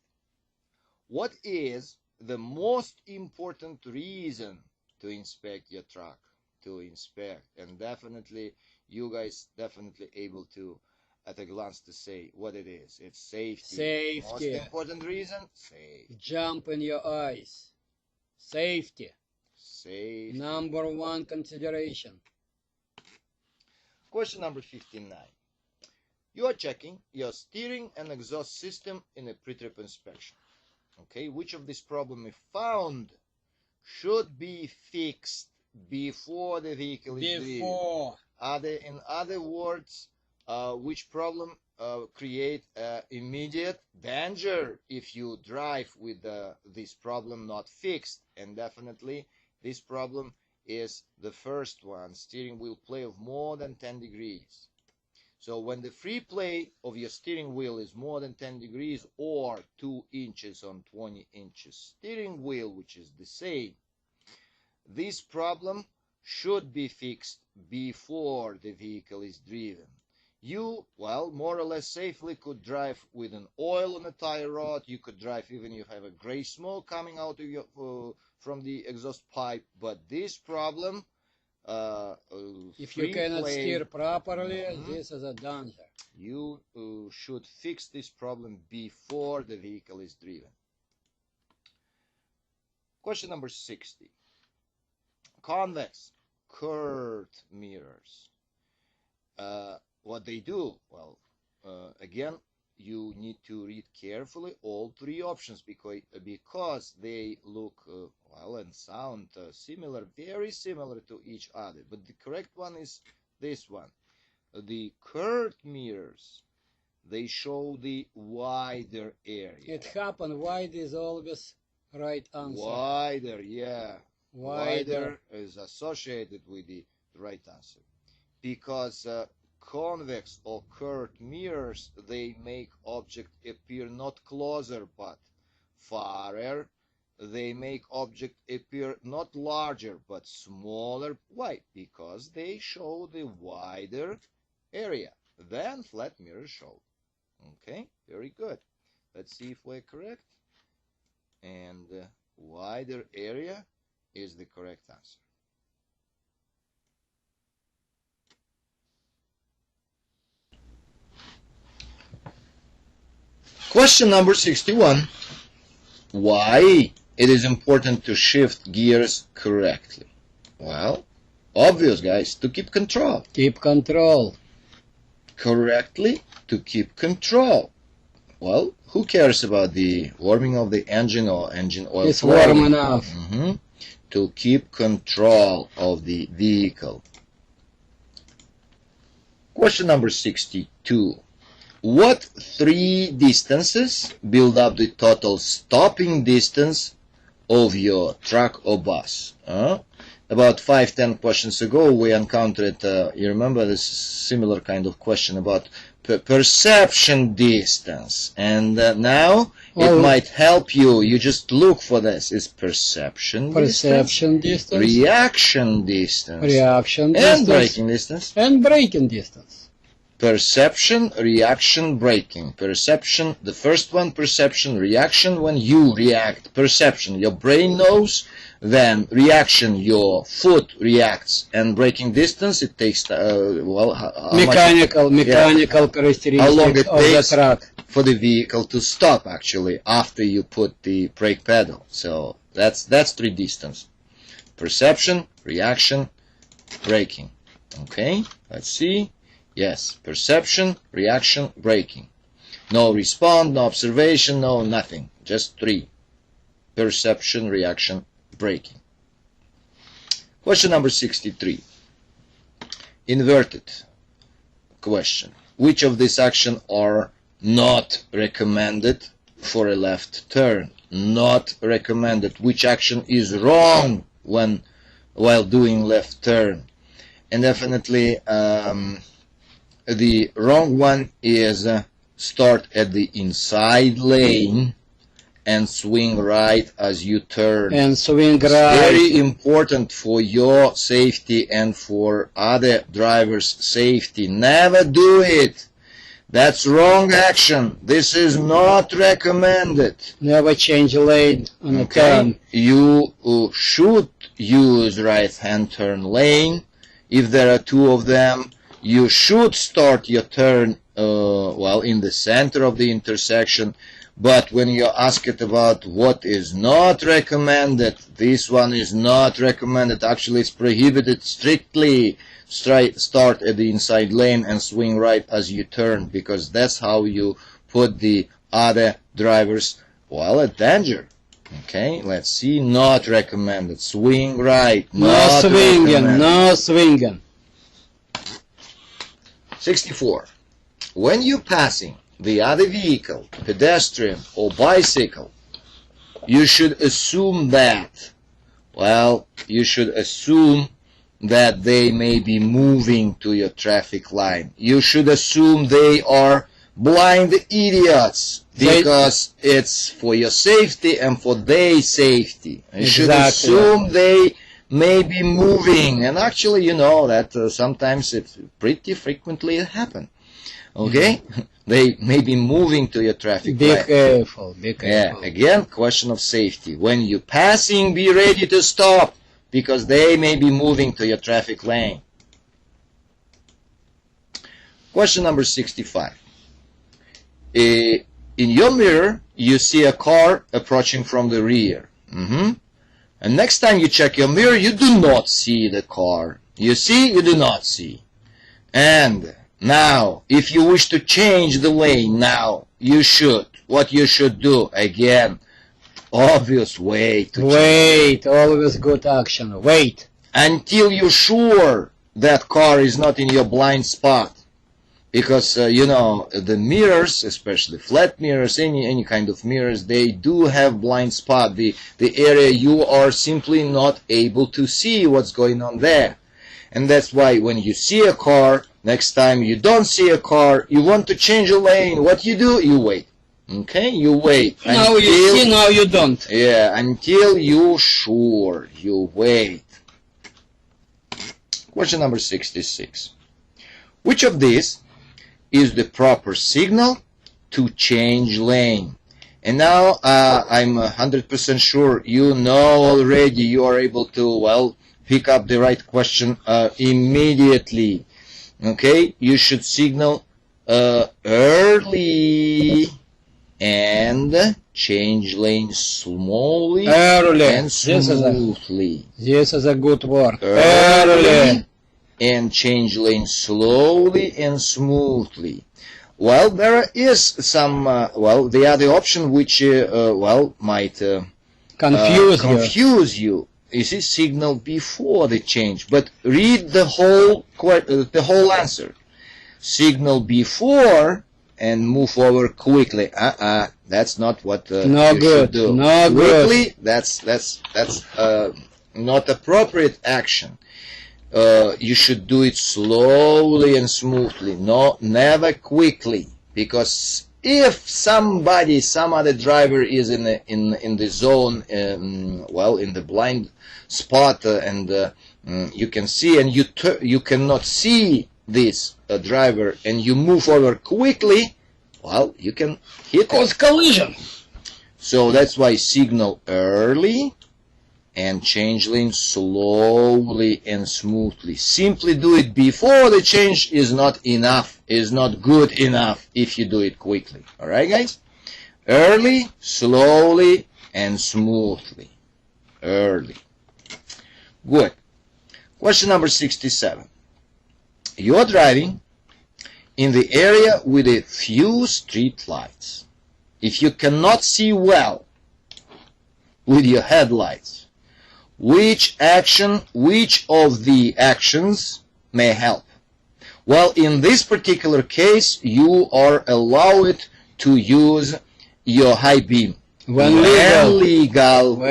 What is the most important reason to inspect your truck? To inspect, and definitely you guys definitely able to at a glance to say what it is. It's safety. Safety. Most important reason, safety. Jump in your eyes. Safety. Safety. Number one consideration. Question number 59. You are checking your steering and exhaust system in a pre-trip inspection. Okay, which of this problem, if found, should be fixed before the vehicle is Before. driven? In other words, which problem create immediate danger if you drive with this problem not fixed? And definitely this problem is the first one, steering wheel play of more than 10 degrees. So when the free play of your steering wheel is more than 10 degrees or 2 inches on 20 inches steering wheel, which is the same, this problem should be fixed before the vehicle is driven. You, well, more or less safely could drive with an oil on the tire rod. You could drive even if you have a gray smoke coming out of your, from the exhaust pipe. But this problem, if you cannot steer properly, Mhm. this is a danger. You should fix this problem before the vehicle is driven. Question number 60. Convex curved mirrors. What they do? Well, again, you need to read carefully all three options because they look well and sound similar, very similar to each other. But the correct one is this one. The curved mirrors, they show the wider area. It happens. Wide is always right answer. Wider, yeah. Wider is associated with the right answer. Because convex or curved mirrors, they make object appear not closer but farther. They make object appear not larger but smaller. Why? Because they show the wider area than flat mirrors show. Okay, very good. Let's see if we're correct. And wider area is the correct answer. Question number 61. Why it is important to shift gears correctly? Well, obvious, guys, to keep control. Keep control. Correctly, to keep control. Well, who cares about the warming of the engine or engine oil? It's warm enough. To keep control of the vehicle. Question number 62. What three distances build up the total stopping distance of your truck or bus? About 5-10 questions ago, we encountered, you remember this similar kind of question about perception distance. And now it might help you. You just look for this. It's perception distance. Reaction distance. Reaction distance. And braking distance. And braking distance. Perception, reaction, braking. Perception, the first one, perception, reaction, when you react. Perception, your brain knows. Then reaction, your foot reacts. And braking distance, it takes, mechanical characteristics how long it of takes the truck for the vehicle to stop, actually, after you put the brake pedal. So that's three distance. Perception, reaction, braking. Okay, let's see. Yes, perception, reaction, braking. No response, no observation, no nothing. Just three. Perception, reaction, braking. Question number 63. Inverted question. Which of these actions are not recommended for a left turn? Not recommended. Which action is wrong while doing left turn? And definitely the wrong one is start at the inside lane and swing right as you turn. And swing It's right. very important for your safety and for other drivers' safety. Never do it. That's wrong action. This is not recommended. Never change lane on a Okay? turn. You should use right-hand turn lane. If there are two of them, you should start your turn in the center of the intersection. But when you're asked about what is not recommended, this one is not recommended. Actually, it's prohibited strictly. Start at the inside lane and swing right as you turn, because that's how you put the other drivers, at danger. Okay, let's see. Not recommended. Swing right. No Not swinging, recommended. no swinging. 64. When you're passing the other vehicle, pedestrian or bicycle, you should assume that, that they may be moving to your traffic line. You should assume they are blind idiots, because it's for your safety and for their safety. You should assume they may be moving, and actually you know that sometimes it pretty frequently happens. Okay? They may be moving to your traffic Be light. careful, be careful. Yeah, again, question of safety. When you're passing, be ready to stop, because they may be moving to your traffic lane. Question number 65. In your mirror, you see a car approaching from the rear. And next time you check your mirror, you do not see the car. You see, you do not see. And now, if you wish to change the lane now, you should. What you should do, again, obvious way to change. Wait, always good action. Wait. Until you're sure that car is not in your blind spot. Because, the mirrors, especially flat mirrors, any kind of mirrors, they do have blind spot. The area you are simply not able to see what's going on there. And that's why when you see a car, next time you don't see a car, you want to change a lane, what you do? You wait. Okay? You wait. Now you see, now you don't. Yeah, until you're sure. You wait. Question number 66. Which of these is the proper signal to change lane? And now I'm 100% sure you know already. You are able to, pick up the right question immediately. Okay? You should signal early and change lane slowly and smoothly. This is a good word. Early and change lane slowly and smoothly. Well, there is some, the other option which, might confuse you. You see, signal before the change. But read the whole answer. Signal before and move over quickly. That's not what you should do. No quickly, good. That's not appropriate action. You should do it slowly and smoothly. No, never quickly. Because if some other driver is in the zone, in the blind spot, and you can see, and you cannot see this driver, and you move over quickly, you can hit Cause collision. So that's why signal early and change lane slowly and smoothly. Simply do it before the change is not enough, is not good enough if you do it quickly. Alright, guys? Early, slowly, and smoothly. Early. Good. Question number 67. You are driving in the area with a few street lights. If you cannot see well with your headlights, which of the actions may help? Well, in this particular case, you are allowed to use your high beam. When legal.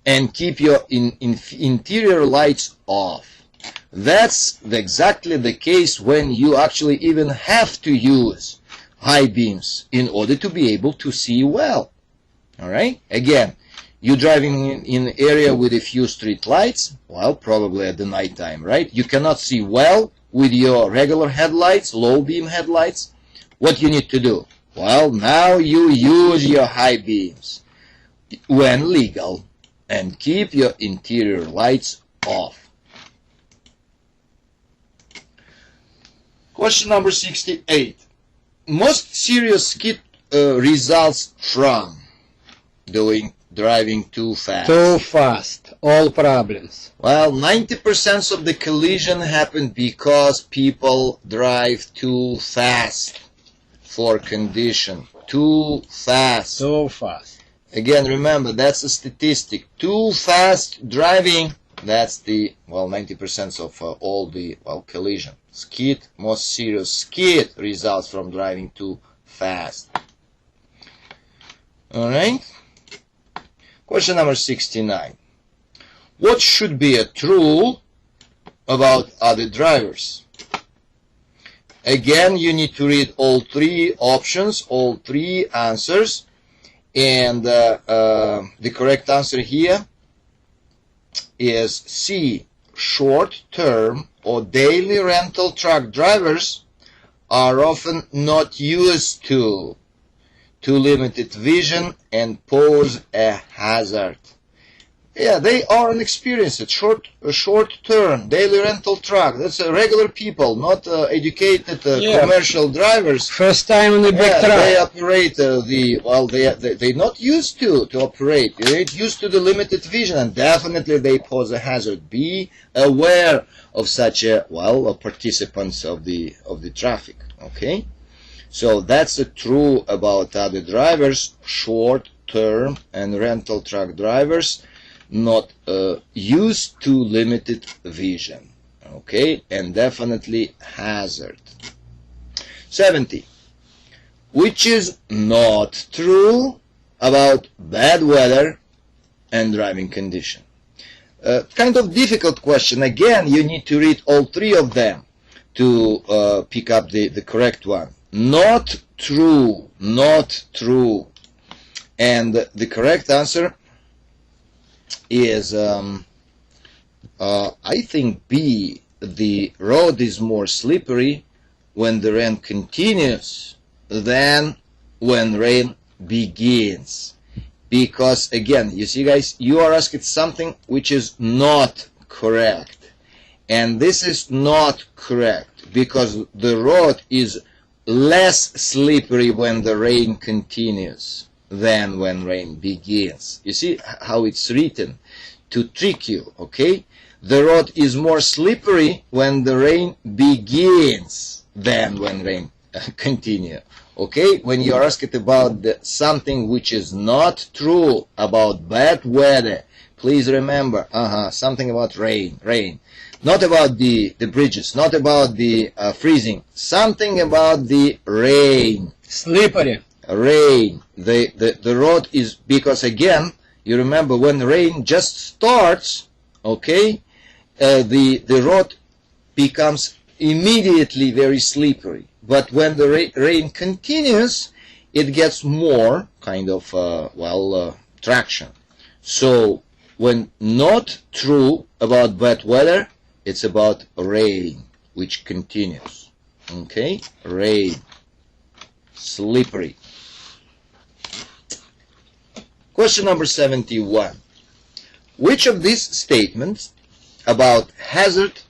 And keep your interior lights off. That's exactly the case when you actually even have to use high beams in order to be able to see well. All right? Again, you're driving in an area with a few street lights, well, probably at the night time, right? You cannot see well with your regular headlights, low beam headlights. What you need to do? Well, now you use your high beams when legal and keep your interior lights off. Question number 68. Most serious skid results from driving too fast. Too fast. All problems. Well, 90% of the collision happen because people drive too fast for condition. Too fast. Too fast. Again, remember, that's a statistic. Too fast driving, that's the, 90% of all the, collision. Skid, most serious skid results from driving too fast. Alright? Question number 69. What should be a true about other drivers? Again, you need to read all three options, all three answers, and the correct answer here is C. Short-term or daily rental truck drivers are often not used to limited vision and pose a hazard. Yeah, they are inexperienced. Short-term, daily rental truck. That's regular people, not educated commercial drivers. First time on the big truck. They operate they're not used to operate. They're not used to the limited vision, and definitely they pose a hazard. Be aware of such participants of the traffic. Okay, so that's true about other drivers, short-term and rental truck drivers. Not used to limited vision, okay, and definitely hazard. 70. Which is not true about bad weather and driving condition? Kind of difficult question. Again, you need to read all three of them to pick up the correct one. Not true, not true. And the correct answer is I think B. The road is more slippery when the rain continues than when rain begins. Because again, you see guys, you are asking something which is not correct, and this is not correct because the road is less slippery when the rain continues than when rain begins. You see how it's written to trick you, okay? The road is more slippery when the rain begins than when rain continues. Okay, when you are asked about something which is not true about bad weather, please remember, something about rain. Not about the bridges, not about the freezing, something about the rain. Slippery. Rain. The road is, because again, you remember when rain just starts, okay, the road becomes immediately very slippery. But when the rain continues, it gets more kind of, traction. So, when not true about bad weather, it's about rain, which continues. Okay? Rain. Slippery. Question number 71. Which of these statements about hazard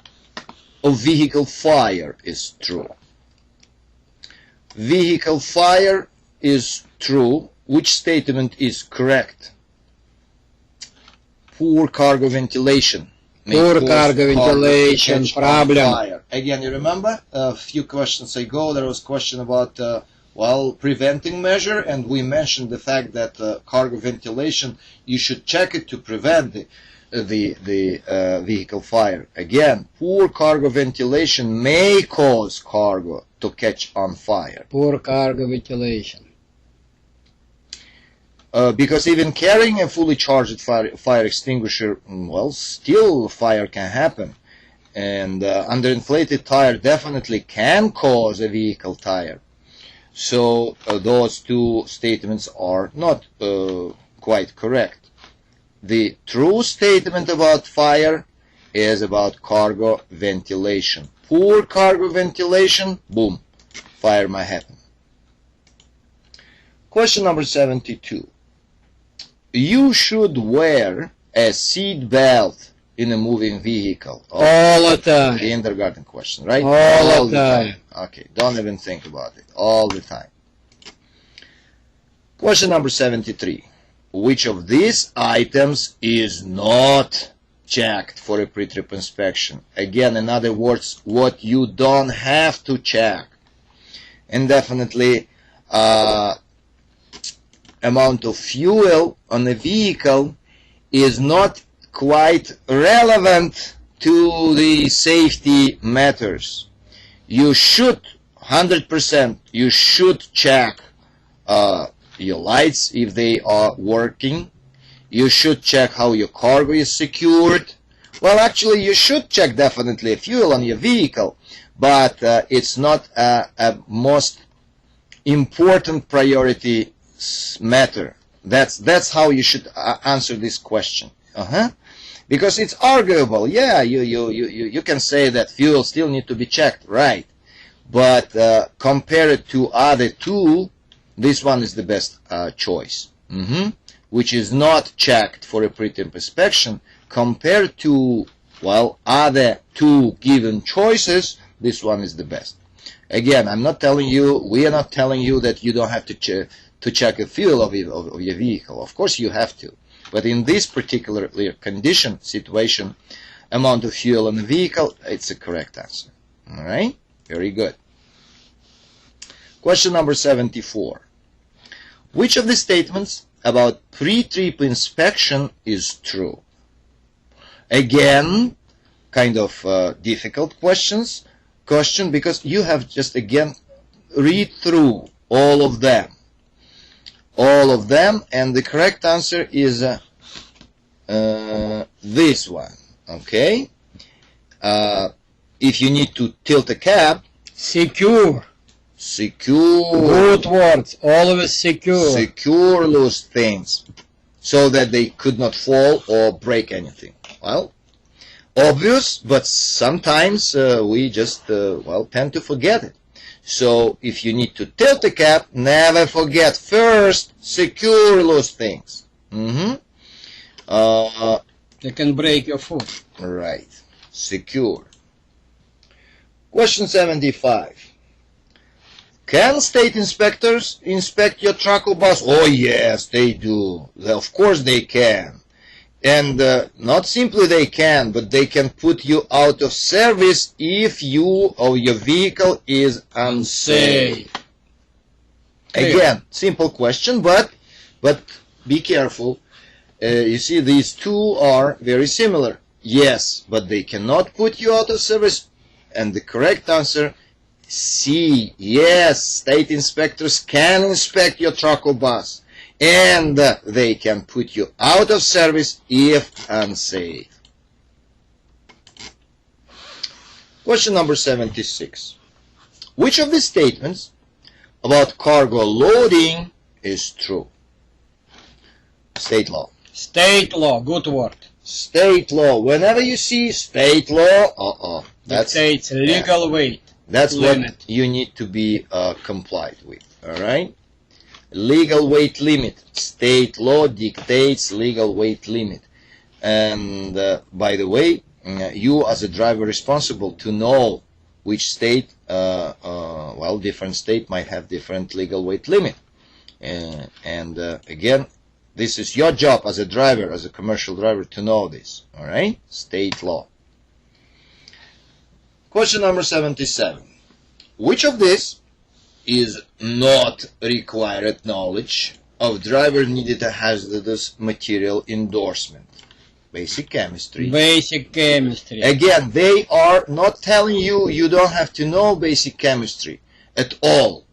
of vehicle fire is true? Vehicle fire is true. Which statement is correct? Poor cargo ventilation. Poor cargo ventilation problem. Fire. Again, you remember a few questions ago there was a question about preventing measure, and we mentioned the fact that cargo ventilation, you should check it to prevent the vehicle fire. Again, poor cargo ventilation may cause cargo to catch on fire. Poor cargo ventilation. Because even carrying a fully charged fire extinguisher, still fire can happen. And underinflated tire definitely can cause a vehicle fire. So those two statements are not quite correct. The true statement about fire is about cargo ventilation. Poor cargo ventilation, boom, fire might happen. Question number 72. You should wear a seat belt in a moving vehicle. All the time. Kindergarten question, right? All the time. Okay, don't even think about it. All the time. Question number 73. Which of these items is not checked for a pre-trip inspection? Again, in other words, what you don't have to check. And definitely amount of fuel on the vehicle is not quite relevant to the safety matters. You should 100% you should check your lights if they are working. You should check how your cargo is secured. Well, actually, you should check definitely fuel on your vehicle, but it's not a most important priority matter. That's how you should answer this question. Because it's arguable. Yeah, you can say that fuel still need to be checked, right? But compared to other two, this one is the best choice, which is not checked for a pre-trip inspection. Compared to, well, other two given choices, this one is the best. Again, I'm not telling you, we are not telling you that you don't have to check the fuel of your vehicle. Of course you have to. But in this particular condition, situation, amount of fuel in the vehicle, it's a correct answer. All right? Very good. Question number 74. Which of the statements about pre-trip inspection is true? Again, kind of difficult question because you have just again read through all of them, and the correct answer is this one. Okay. If you need to tilt a cab, Secure. Secure. Good words. Always secure. Secure those things so that they could not fall or break anything. Well, obvious, but sometimes we just tend to forget it. So if you need to tilt the cab, never forget first secure those things. They can break your foot. Right. Secure. Question 75. Can state inspectors inspect your truck or bus? Oh yes, they do. Of course they can. And not simply they can, but they can put you out of service if you or your vehicle is unsafe. Again, simple question, but be careful. You see, these two are very similar. Yes, but they cannot put you out of service. And the correct answer, C. Yes, state inspectors can inspect your truck or bus. And they can put you out of service if unsafe. Question number 76. Which of the statements about cargo loading is true? State law. State law. Good word. State law. Whenever you see state law, That states legal weight. That's limit. what you need to be complied with. All right. Legal weight limit. State law dictates legal weight limit. And by the way, you as a driver responsible to know which state, different state might have different legal weight limit. And again, this is your job as a driver, as a commercial driver, to know this. All right? State law. Question number 77. Which of these is not required knowledge of driver needed a hazardous material endorsement? Basic chemistry. Basic chemistry. Again, they are not telling you you don't have to know basic chemistry at all.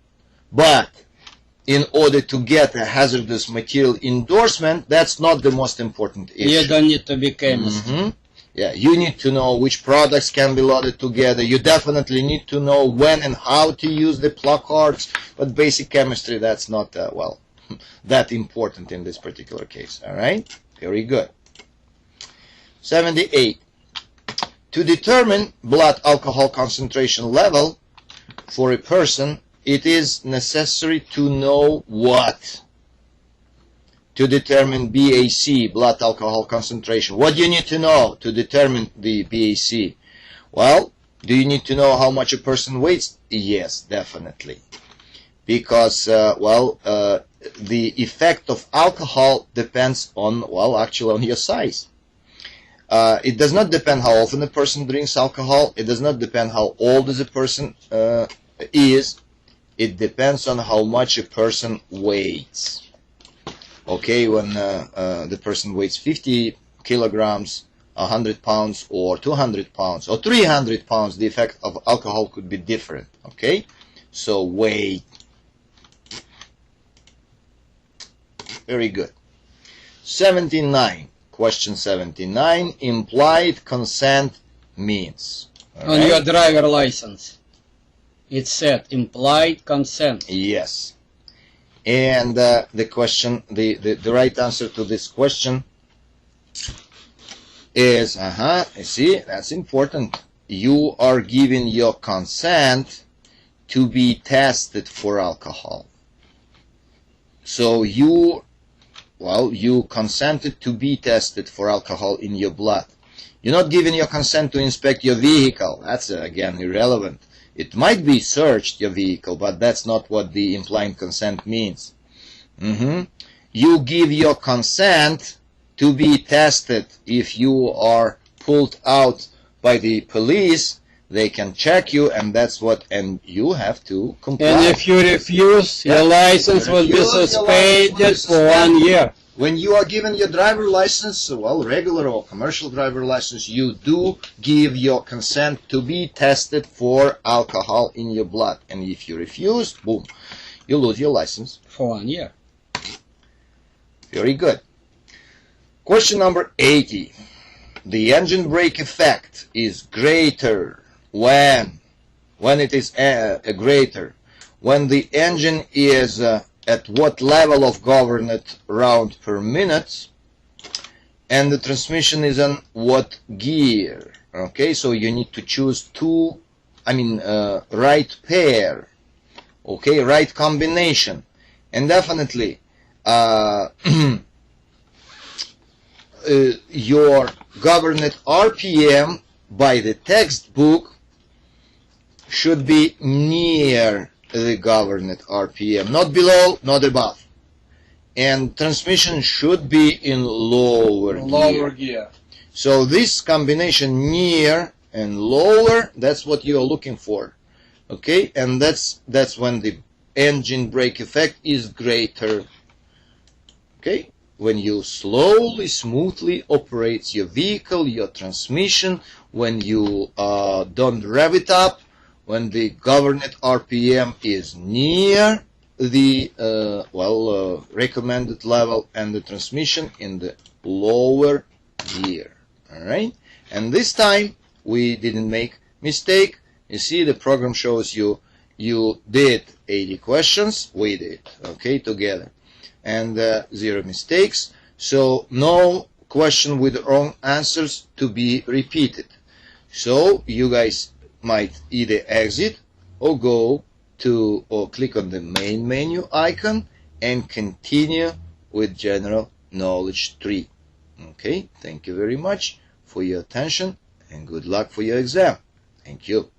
But in order to get a hazardous material endorsement, that's not the most important issue. You don't need to be chemist. Yeah, you need to know which products can be loaded together. You definitely need to know when and how to use the placards. But basic chemistry, that's not, well, that important in this particular case. All right? Very good. 78. To determine blood alcohol concentration level for a person, it is necessary to know what? To determine BAC, blood alcohol concentration. What do you need to know to determine the BAC? Well, do you need to know how much a person weighs? Yes, definitely. Because, the effect of alcohol depends on, well, actually on your size. It does not depend how often a person drinks alcohol. It does not depend how old a person is. It depends on how much a person weighs. Okay, when the person weighs 50 kilograms, 100 pounds, or 200 pounds, or 300 pounds, the effect of alcohol could be different. Okay, so weight. Very good. 79. Question 79. Implied consent means. On your driver license, it said implied consent. Yes. And the question, the right answer to this question is, see, that's important. You are giving your consent to be tested for alcohol. So you consented to be tested for alcohol in your blood. You're not giving your consent to inspect your vehicle. That's, again, irrelevant. It might be searched, your vehicle, but that's not what the implied consent means. You give your consent to be tested. If you are pulled out by the police, they can check you, and that's what, and you have to comply. And if you refuse, your license will be suspended for 1 year. When you are given your driver license, well, regular or commercial driver license, you do give your consent to be tested for alcohol in your blood. And if you refuse, boom, you lose your license. For 1 year. Very good. Question number 80. The engine brake effect is greater when it is greater. When the engine is at what level of governed round per minute, and the transmission is on what gear. Okay, so you need to choose right pair. Okay, right combination. And definitely your governed RPM by the textbook should be near the governed RPM, not below, not above. And transmission should be in lower gear. So this combination near and lower, that's what you are looking for. Okay, and that's when the engine brake effect is greater. Okay, when you slowly, smoothly operate your vehicle, your transmission, when you don't rev it up, when the governed RPM is near the recommended level, and the transmission in the lower gear. All right, and this time we didn't make mistake. You see, the program shows you did 80 questions. We did, okay, together, and 0 mistakes. So no question with wrong answers to be repeated. So you guys might either exit or go to or click on the main menu icon and continue with General Knowledge 3. Okay, thank you very much for your attention and good luck for your exam. Thank you.